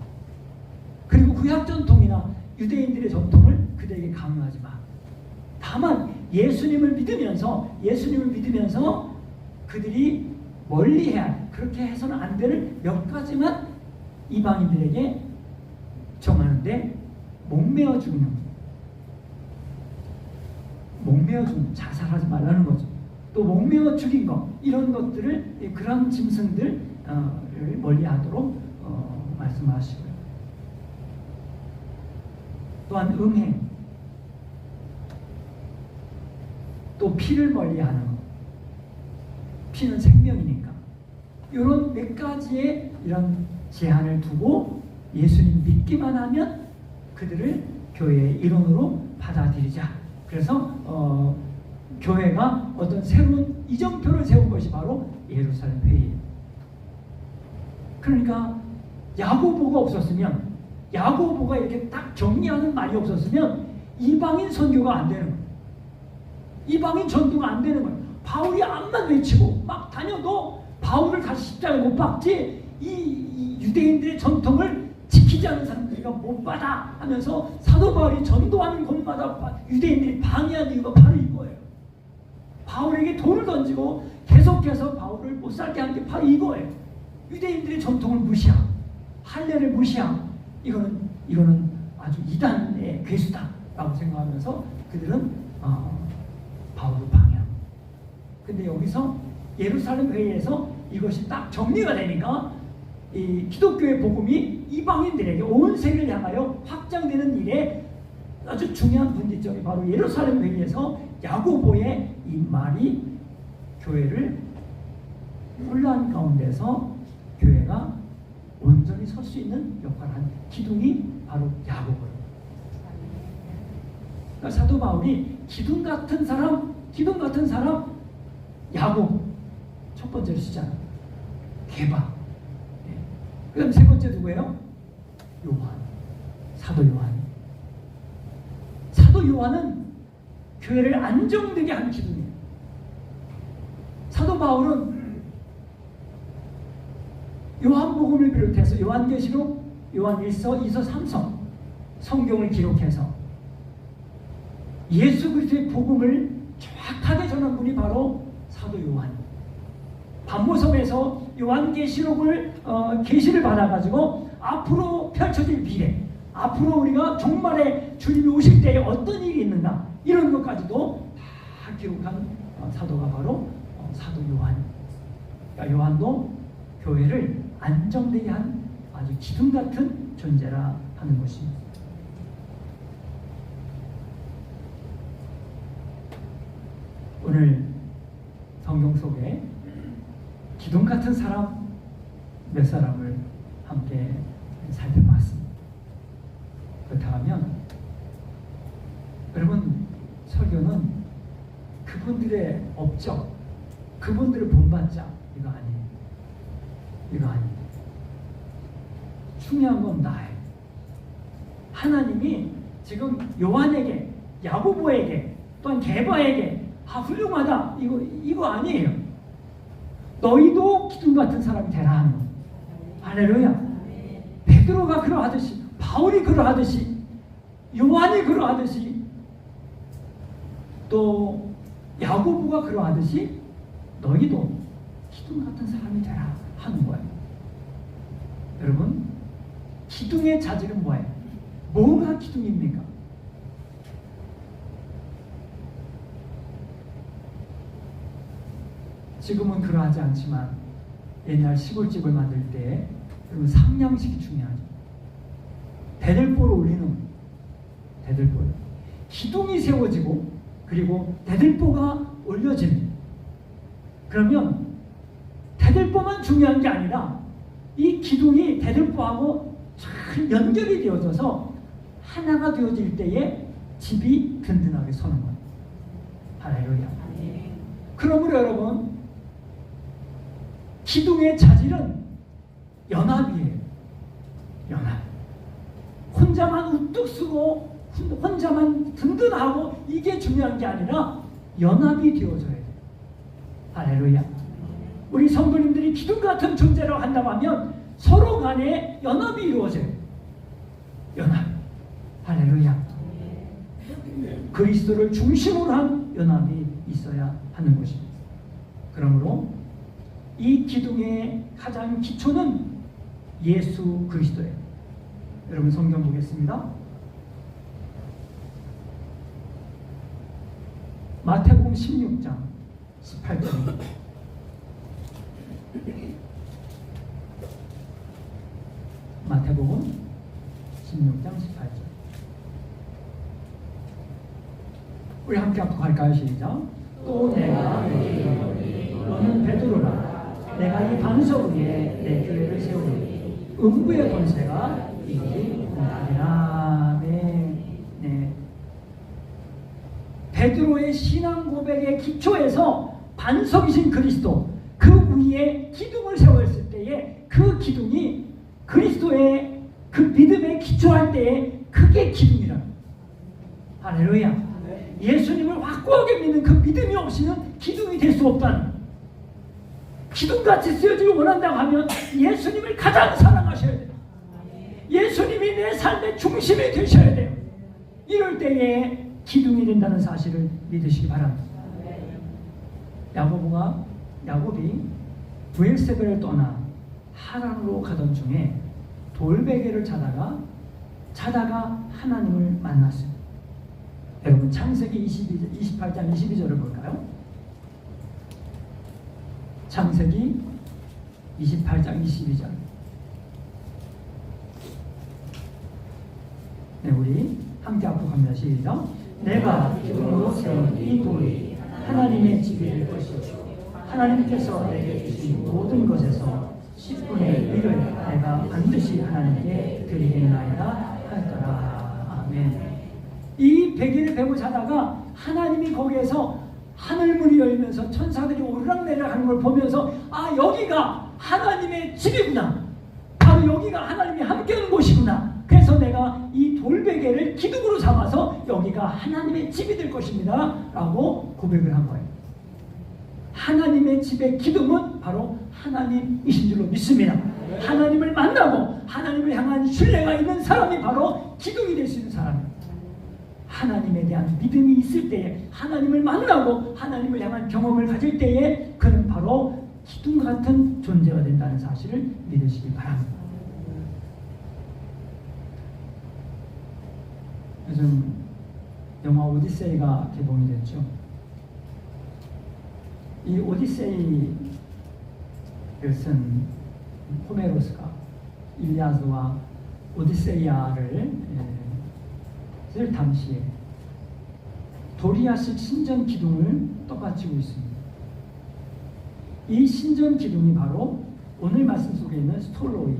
그리고 구약 전통이나 유대인들의 전통을 그들에게 강요하지 마. 다만 예수님을 믿으면서 그들이 멀리해야 할, 그렇게 해서는 안 되는 몇 가지만 이방인들에게 정하는데, 목매어 죽는 것, 목매어 죽는, 자살하지 말라는 거죠. 또 목매어 죽인 것, 이런 것들을, 그런 짐승들을 멀리하도록 말씀하시고요. 또한 음행, 또 피를 멀리하는 것, 피는 생명이니까 이런 몇 가지의 이런 제한을 두고 예수님 믿기만 하면 그들을 교회의 일원으로 받아들이자. 그래서 교회가 어떤 새로운 이정표를 세운 것이 바로 예루살렘 회의예요. 그러니까 야고보가 없었으면, 야고보가 이렇게 딱 정리하는 말이 없었으면 이방인 선교가 안 되는 거예요. 이방인 전도가 안 되는 거예요. 바울이 암만 외치고 막 다녀도 바울을 다시 십자가에 못 박지, 이 유대인들의 전통을 지키지 않는 사람들이가 못 받아 하면서 사도 바울이 전도하는 곳마다 유대인들이 방해한 이유가 바로 이거예요. 바울에게 돌을 던지고 계속해서 바울을 못 살게 하는 게 바로 이거예요. 유대인들의 전통을 무시하고 할례를 무시하고 이거는 아주 이단의 괴수다라고 생각하면서 그들은 바울을 방해합니다. 근데 여기서 예루살렘 회의에서 이것이 딱 정리가 되니까 이 기독교의 복음이 이방인들에게 온 세계를 향하여 확장되는 일에 아주 중요한 분기점이 바로 예루살렘 회의에서 야고보의 이 말이 교회를 혼란 가운데서 교회가 온전히 설 수 있는 역할을 한 기둥이 바로 야고보예요. 그러니까 사도 바울이 기둥 같은 사람 야고보 첫 번째로 쓰잖아요. 게바. 그 다음 세 번째 누구예요? 요한. 사도 요한. 사도 요한은 교회를 안정되게 한 기둥이에요. 사도 바울은 요한복음을 비롯해서 요한계시록, 요한1서, 2서, 3서 성경을 기록해서 예수 그리스도의 복음을 정확하게 전한 분이 바로 사도 요한. 반모섬에서 요한계시록을 계시를 받아가지고 앞으로 펼쳐질 미래, 앞으로 우리가 종말에 주님이 오실 때에 어떤 일이 있는가 이런 것까지도 다 기록한 사도가 바로 사도 요한. 그러니까 요한도 교회를 안정되게 한 아주 기둥 같은 존재라 하는 것입니다. 오늘 성경 속에 기둥 같은 사람 몇 사람을 함께 살펴봤습니다. 그렇다면 여러분, 설교는 그분들의 업적, 그분들을 본받자 이거 아니에요. 이거 아니에요. 중요한 건 나예요. 하나님이 지금 요한에게, 야고보에게, 또한 게바에게 훌륭하다 이거 아니에요. 너희도 기둥 같은 사람이 되라 하는 거예요. 할렐루야. 베드로가 그러하듯이, 바울이 그러하듯이, 요한이 그러하듯이, 또 야고보가 그러하듯이 너희도 기둥 같은 사람이 되라 하는 거예요. 여러분, 기둥의 자질은 뭐예요? 뭐가 기둥입니까? 지금은 그러하지 않지만 옛날 시골집을 만들 때 여러분, 상냥식이 중요하죠. 대들보를 올리는 대들보, 기둥이 세워지고 그리고 대들보가 올려집니다. 그러면 대들보만 중요한 게 아니라 이 기둥이 대들보하고 잘 연결이 되어져서 하나가 되어질 때에 집이 든든하게 서는 거예요. 할렐루야. 그러므로 여러분, 기둥의 자질은 연합이에요. 연합. 혼자만 우뚝 쓰고 혼자만 든든하고 이게 중요한 게 아니라 연합이 되어져야 돼요. 할렐루야. 우리 성도님들이 기둥 같은 존재라고 한다고 하면 서로 간에 연합이 이루어져요. 연합. 할렐루야. 그리스도를 중심으로 한 연합이 있어야 하는 것입니다. 그러므로 이 기둥의 가장 기초는 예수 그리스도예요. 여러분, 성경 보겠습니다. 마태복음 16장 18절입니다. 마태복음 16장 18절. 우리 함께 앞으로 갈까요? 시작. 또 내가 너희에게 이르노니 너는 베드로라. 내가 이 반석 위에 내 교회를 세우리니 음부의 권세가 이기지 못하리라. 네. 베드로의 신앙 고백의 기초에서 반석이신 그리스도, 그 위에 기둥을 세웠을 때에 그 기둥이 그리스도의 그 믿음에 기초할 때에 그게 기둥이라. 할렐루야. 예수님을 확고하게 믿는 그 믿음이 없이는 기둥이 될 수 없다는. 기둥같이 쓰여지길 원한다고 하면 예수님을 가장 사랑하셔야 돼요. 예수님이 내 삶의 중심이 되셔야 돼요. 이럴 때에 기둥이 된다는 사실을 믿으시기 바랍니다. 야곱이 브엘세바를 떠나 하란으로 가던 중에 돌베개를 자다가 하나님을 만났어요. 여러분, 창세기 28장 22절을 볼까요? 창세기 28장 22절. 네, 우리 함께 앞으로 갑니다. 시작. 내가 기둥으로 세운 이 돌이 하나님의 집이 될 것이요 하나님께서 내게 주신 모든 것에서 10분의 1을 내가 반드시 하나님께 드리겠나이다 하였더라. 아멘. 이 100일을 배우자 하다가 하나님이 거기에서 하늘문이 열리면서 천사들이 오르락내리락 하는 걸 보면서 아, 여기가 하나님의 집이구나. 바로 여기가 하나님이 함께하는 곳이구나. 그래서 내가 이 돌베개를 기둥으로 삼아서 여기가 하나님의 집이 될 것입니다 라고 고백을 한 거예요. 하나님의 집의 기둥은 바로 하나님이신 줄로 믿습니다. 하나님을 만나고 하나님을 향한 신뢰가 있는 사람이 바로 기둥이 될 수 있는 사람입니다. 하나님에 대한 믿음이 있을 때에, 하나님을 만나고 하나님을 향한 경험을 가질 때에 그는 바로 기둥 같은 존재가 된다는 사실을 믿으시기 바랍니다. 요즘 영화 오디세이가 개봉이 됐죠. 이 오디세이를 쓴 호메로스가 일리아드와 오디세이아를 쓸 당시에 도리아식 신전 기둥을 떠받치고 있습니다. 이 신전 기둥이 바로 오늘 말씀 속에 있는 스톨로이에서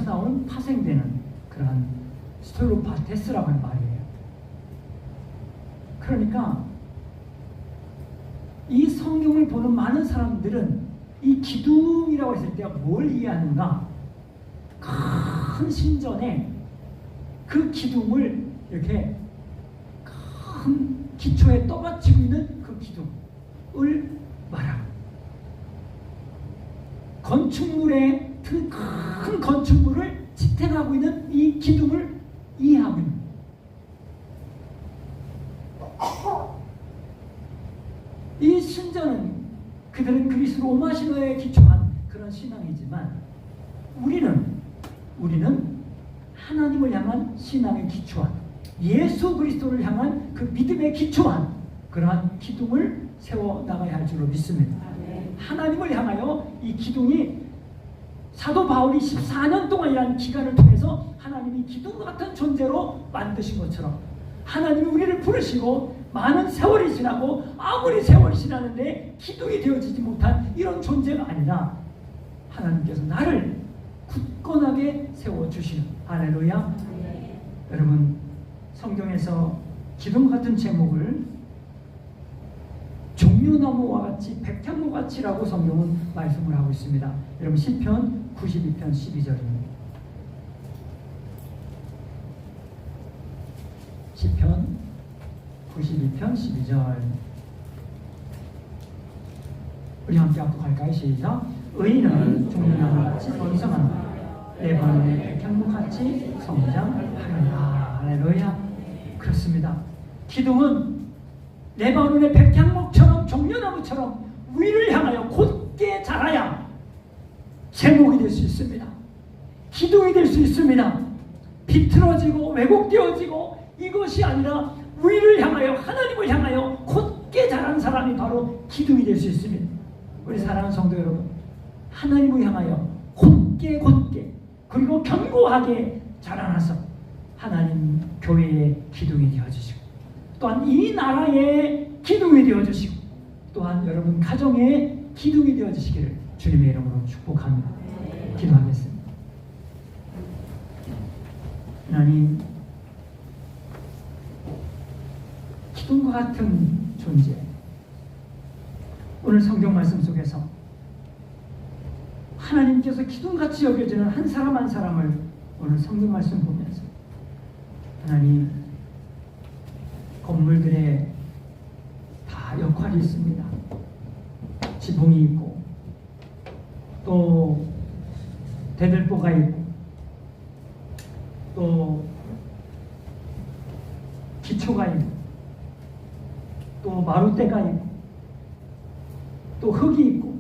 나온 파생되는 그러한 스톨로파테스라고 하는 말이에요. 그러니까 이 성경을 보는 많은 사람들은 이 기둥이라고 했을 때 뭘 이해하는가? 큰 신전에 그 기둥을 이렇게 큰 기초에 떠받치고 있는 그 기둥을 말하고, 건축물의 큰 건축물을 지탱하고 있는 이 기둥을 이해하고 있는 거예요. 이 신전은 그들은 그리스 로마 신화에 기초한 그런 신앙이지만 우리는 하나님을 향한 신앙에 기초한, 예수 그리스도를 향한 그 믿음에 기초한 그러한 기둥을 세워나가야 할 줄로 믿습니다. 하나님을 향하여 이 기둥이 사도 바울이 14년 동안이라는 기간을 통해서 하나님이 기둥 같은 존재로 만드신 것처럼 하나님이 우리를 부르시고 많은 세월이 지나고 아무리 세월이 지나는데 기둥이 되어지지 못한 이런 존재가 아니라 하나님께서 나를 굳건하게 세워주시는, 할렐루야. 여러분, 성경에서 기둥 같은 제목을 종려나무와 같이 백향목같이라고 성경은 말씀을 하고 있습니다. 여러분, 시편 92편 12절입니다. 시편 92편 12절. 우리 함께 앞으로 갈까요? 시작. 의인은 종려나무같이 번성한다. 레바논의 백향목같이 성장하리라. 할렐루야. 그렇습니다. 기둥은 레바논의 백향목처럼 종려나무처럼 위를 향하여 곧게 자라야 제목이 될 수 있습니다. 기둥이 될 수 있습니다. 비틀어지고 왜곡되어지고 이것이 아니라 위를 향하여, 하나님을 향하여 곧게 자란 사람이 바로 기둥이 될 수 있습니다. 우리 사랑하는 성도 여러분, 하나님을 향하여 곧게 그리고 견고하게 자라나서 하나님 교회의 기둥이 되어주시고, 또한 이 나라의 기둥이 되어주시고, 또한 여러분 가정의 기둥이 되어주시기를 주님의 이름으로 축복합니다. 기도하겠습니다. 하나님, 기둥과 같은 존재, 오늘 성경 말씀 속에서 하나님께서 기둥같이 여겨지는 한 사람 한 사람을 오늘 성경 말씀 보면서, 하나님, 건물들에 다 역할이 있습니다. 지붕이 있고 또 대들보가 있고 또 기초가 있고 또 마루대가 있고 또 흙이 있고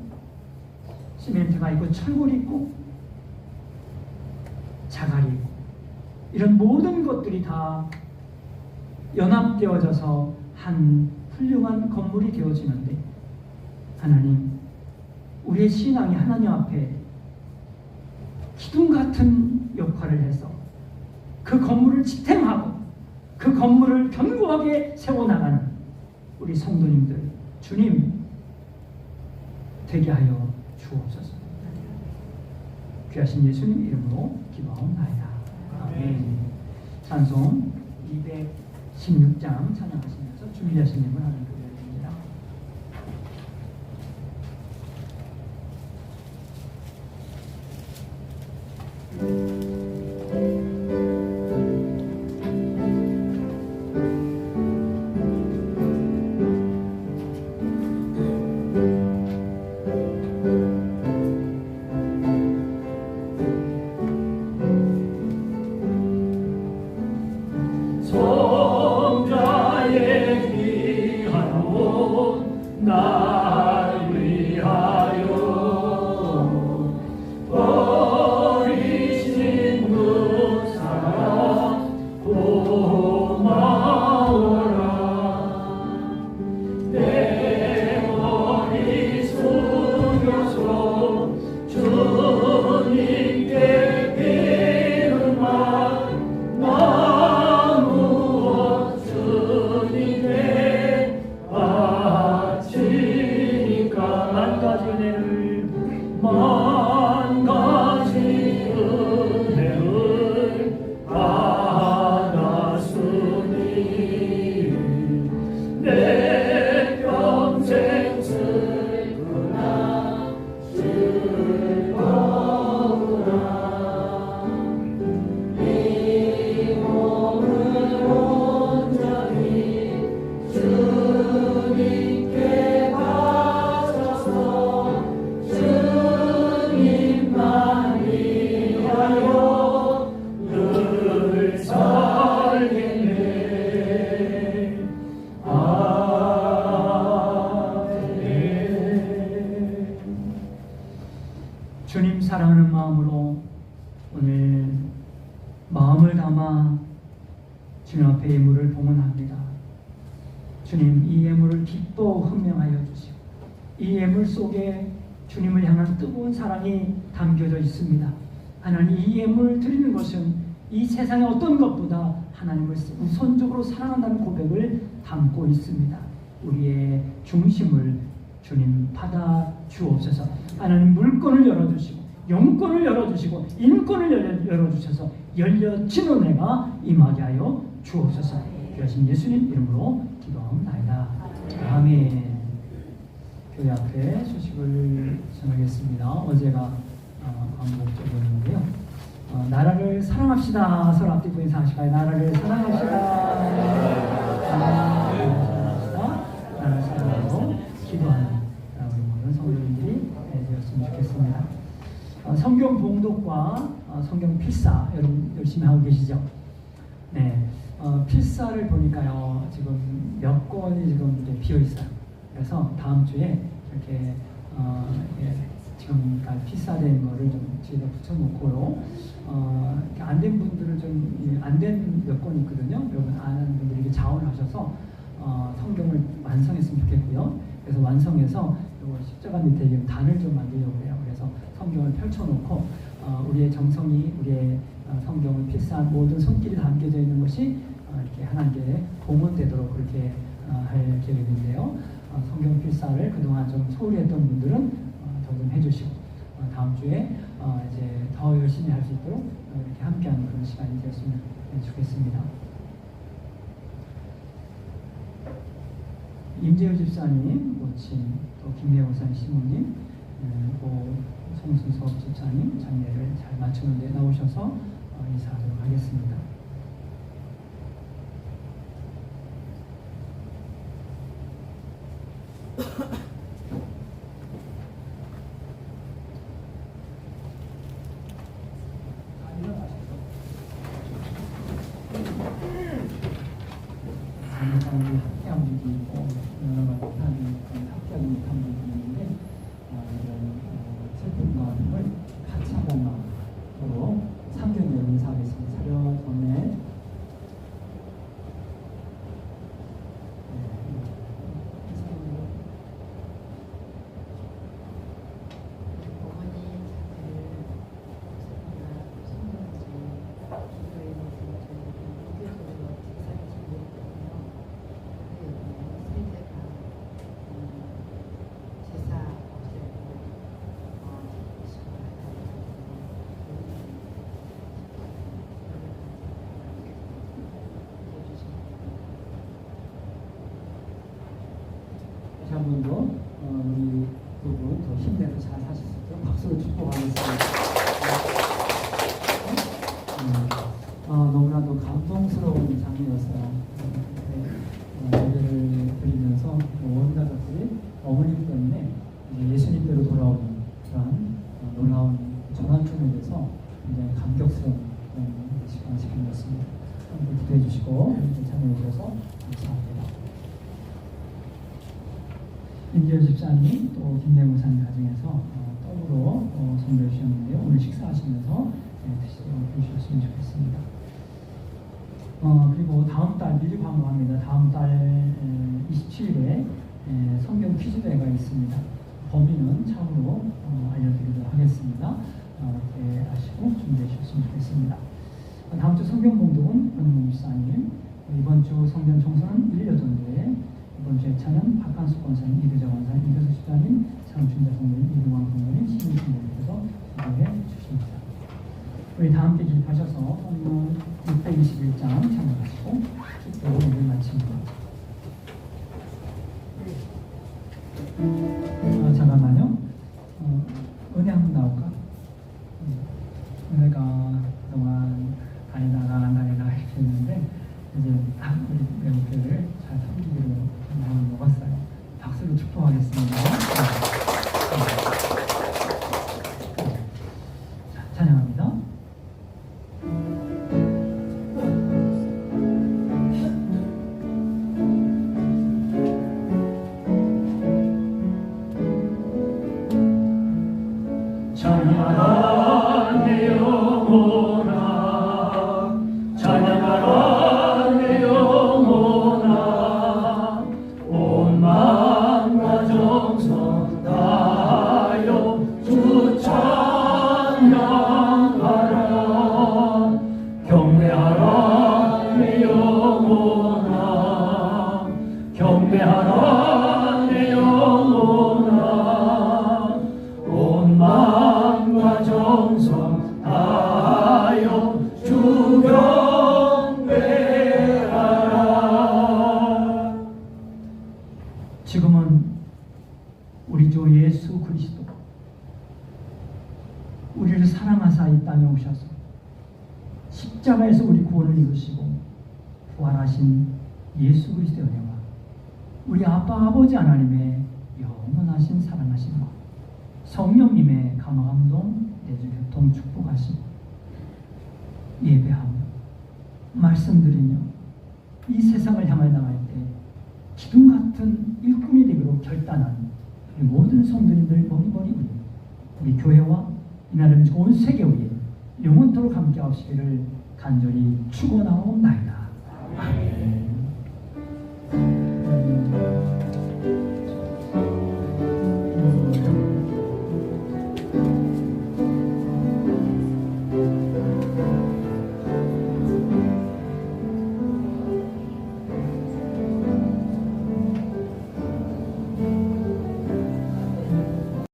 시멘트가 있고 철골이 있고 자갈이 있고, 이런 모든 것들이 다 연합되어져서 한 훌륭한 건물이 되어지는데, 하나님, 우리의 신앙이 하나님 앞에 기둥 같은 역할을 해서 그 건물을 지탱하고 그 건물을 견고하게 세워나가는 우리 성도님들, 주님, 되게 하여 주옵소서. 귀하신 예수님 이름으로 기도하옵나이다. 아멘. 찬송 216장 찬양하시면서 준비하신 예물 하는 교회입니다. 성자의 귀한 옷 날 위하여 버리신 그 사랑 고마워라. 내 머리 숙여서 주님께 비는 말 만 가지 은혜를 받았으니 내 평생 슬프나 즐거우나 이 몸을 온전히 주님께 바쳐서 주님만 위하여 늘 살겠네. 아멘. 주님 사랑하는 마음으로 오늘 마음을 담아 주님 앞에 예물을 봉헌합니다. 주님 이 예물을 기뻐 흥명하여 주시고 이 예물 속에 주님을 향한 뜨거운 사랑이 담겨져 있습니다. 하나님 이 예물을 드리는 것은 이 세상의 어떤 것보다 하나님을 우선적으로 사랑한다는 고백을 담고 있습니다. 우리의 중심을 주님 받아 주옵소서. 하나님 물권을 열어주시고 영권을 열어주시고 인권을 열어주셔서 열려진 은혜가 임하게 하여 주옵소서. 귀하신 예수님 이름으로 기도하옵나이다. 아멘. 교회 앞에 소식을 전하겠습니다. 어제가 암목적이었는데요. 나라를 사랑합시다. 서로 앞뒤 인사하실까요? 나라를 사랑합시다. 나라를 사랑하고 기도하는 우리 모든 성도님들이 되었으면 좋겠습니다. 성경 봉독과 성경 필사 여러분 열심히 하고 계시죠? 네, 필사를 보니까요 지금 몇 권이 지금 이제 비어 있어요. 그래서 다음 주에 이렇게 지금 필사된 거를 좀 뒤에다 붙여놓고요. 안 된 분들을 좀 안 된 몇 권이 있거든요. 여러분 아는 분들이 이렇게 자원하셔서 성경을 완성했으면 좋겠고요. 그래서 완성해서 이거 십자가 밑에 지금 단을 좀 만들려고 해요. 그래서 성경을 펼쳐놓고 우리의 정성이 우리의 성경을 필사한 모든 손길이 담겨져 있는 것이 이렇게 하나님께 봉헌되도록 그렇게 할 계획인데요. 성경 필사를 그동안 좀 소홀히 했던 분들은 더 좀 해주시고 다음 주에 이제 더 열심히 할 수 있도록 이렇게 함께하는 그런 시간이 되었으면 좋겠습니다. 임재우 집사님, 모친, 또 김혜호 목사님, 시모님, 또 송순석 집사님 장례를 잘 마치는데 나오셔서 인사하도록 하겠습니다. 합격한 분이 있고 여러 가지 사람이 합격이 못한 분이 있는데 이런 슬픈 마음을 같이 하는 마음으로 상경에 인사하겠습니다. 차려 전에 한 번 더 우리 두 분 더 힘내서 잘 사실 수 있도록 박수로 축복하겠습니다. 너무나도 감동스러운 장면이었어요. 예배를 드리면서 온 가족들이 어머님 때문에 이제 예수님께로 돌아오는 그런 놀라운 전환점에 대해서 굉장히 감격스러운 시간이었습니다. 함께 기도해 주시고 참여해 주셔서 감사합니다. 임지현 집사님 또 김대무 사님 가정에서 떡으로 선물해 주셨는데요. 오늘 식사하시면서 드시셨으면 좋겠습니다. 그리고 다음 달 미리 광고합니다. 다음 달 27일에 성경 퀴즈 대회가 있습니다. 범위는 차후로 알려드리도록 하겠습니다. 이렇게 아시고 준비해 주셨으면 좋겠습니다. 다음 주 성경 봉독은 권영문 집사님, 이번 주 성경 청소는 1년 전도에 이번 주 예찬은 박한수 권사님, 이규자 권사님, 이교수 집사님, 장춘자 성도님, 이동환 성도님, 신민 성도님께서 기도해 주십니다. 우리 다 함께 기입하셔서 본문 621장 참여하시고 기도를 마칩니다. 잠깐만요. 은혜 한번 나올까? 은혜가 그동안 다니다가 이렇게 했는데 이제 우리 매우교를 잘 섬기기로 마음을 먹었어요. 박수로 축복하겠습니다. 자, 찬양합니다. 찬양하라 내 영혼아 찬양하라 내 영혼아 온 마음과 정성 다하여 주 찬양하라 경배하라 내 영혼아 경배하라 내 영혼아 온 마음과 정성 다하여 주 경배하라. 지금은 우리 주 예수 그리스도 우리를 사랑하사 이 땅에 오셔서 십자가에서 우리 구원을 이루시고 부활하신 예수 그리스도의 은혜와 우리 아빠 아버지 하나님의 영원하신 사랑하심과 성령님의 감화감동 내주 교통 축복하심 예배하며 말씀드리며 이 세상을 향해 나갈 때 기둥 같은 일꾼이 되기로 결단한 우리 모든 성도님들 머리머리 우리 교회와 이날은 온 세계 위에 영원토록 함께 하시기를 간절히 축원하옵나이다. 아멘.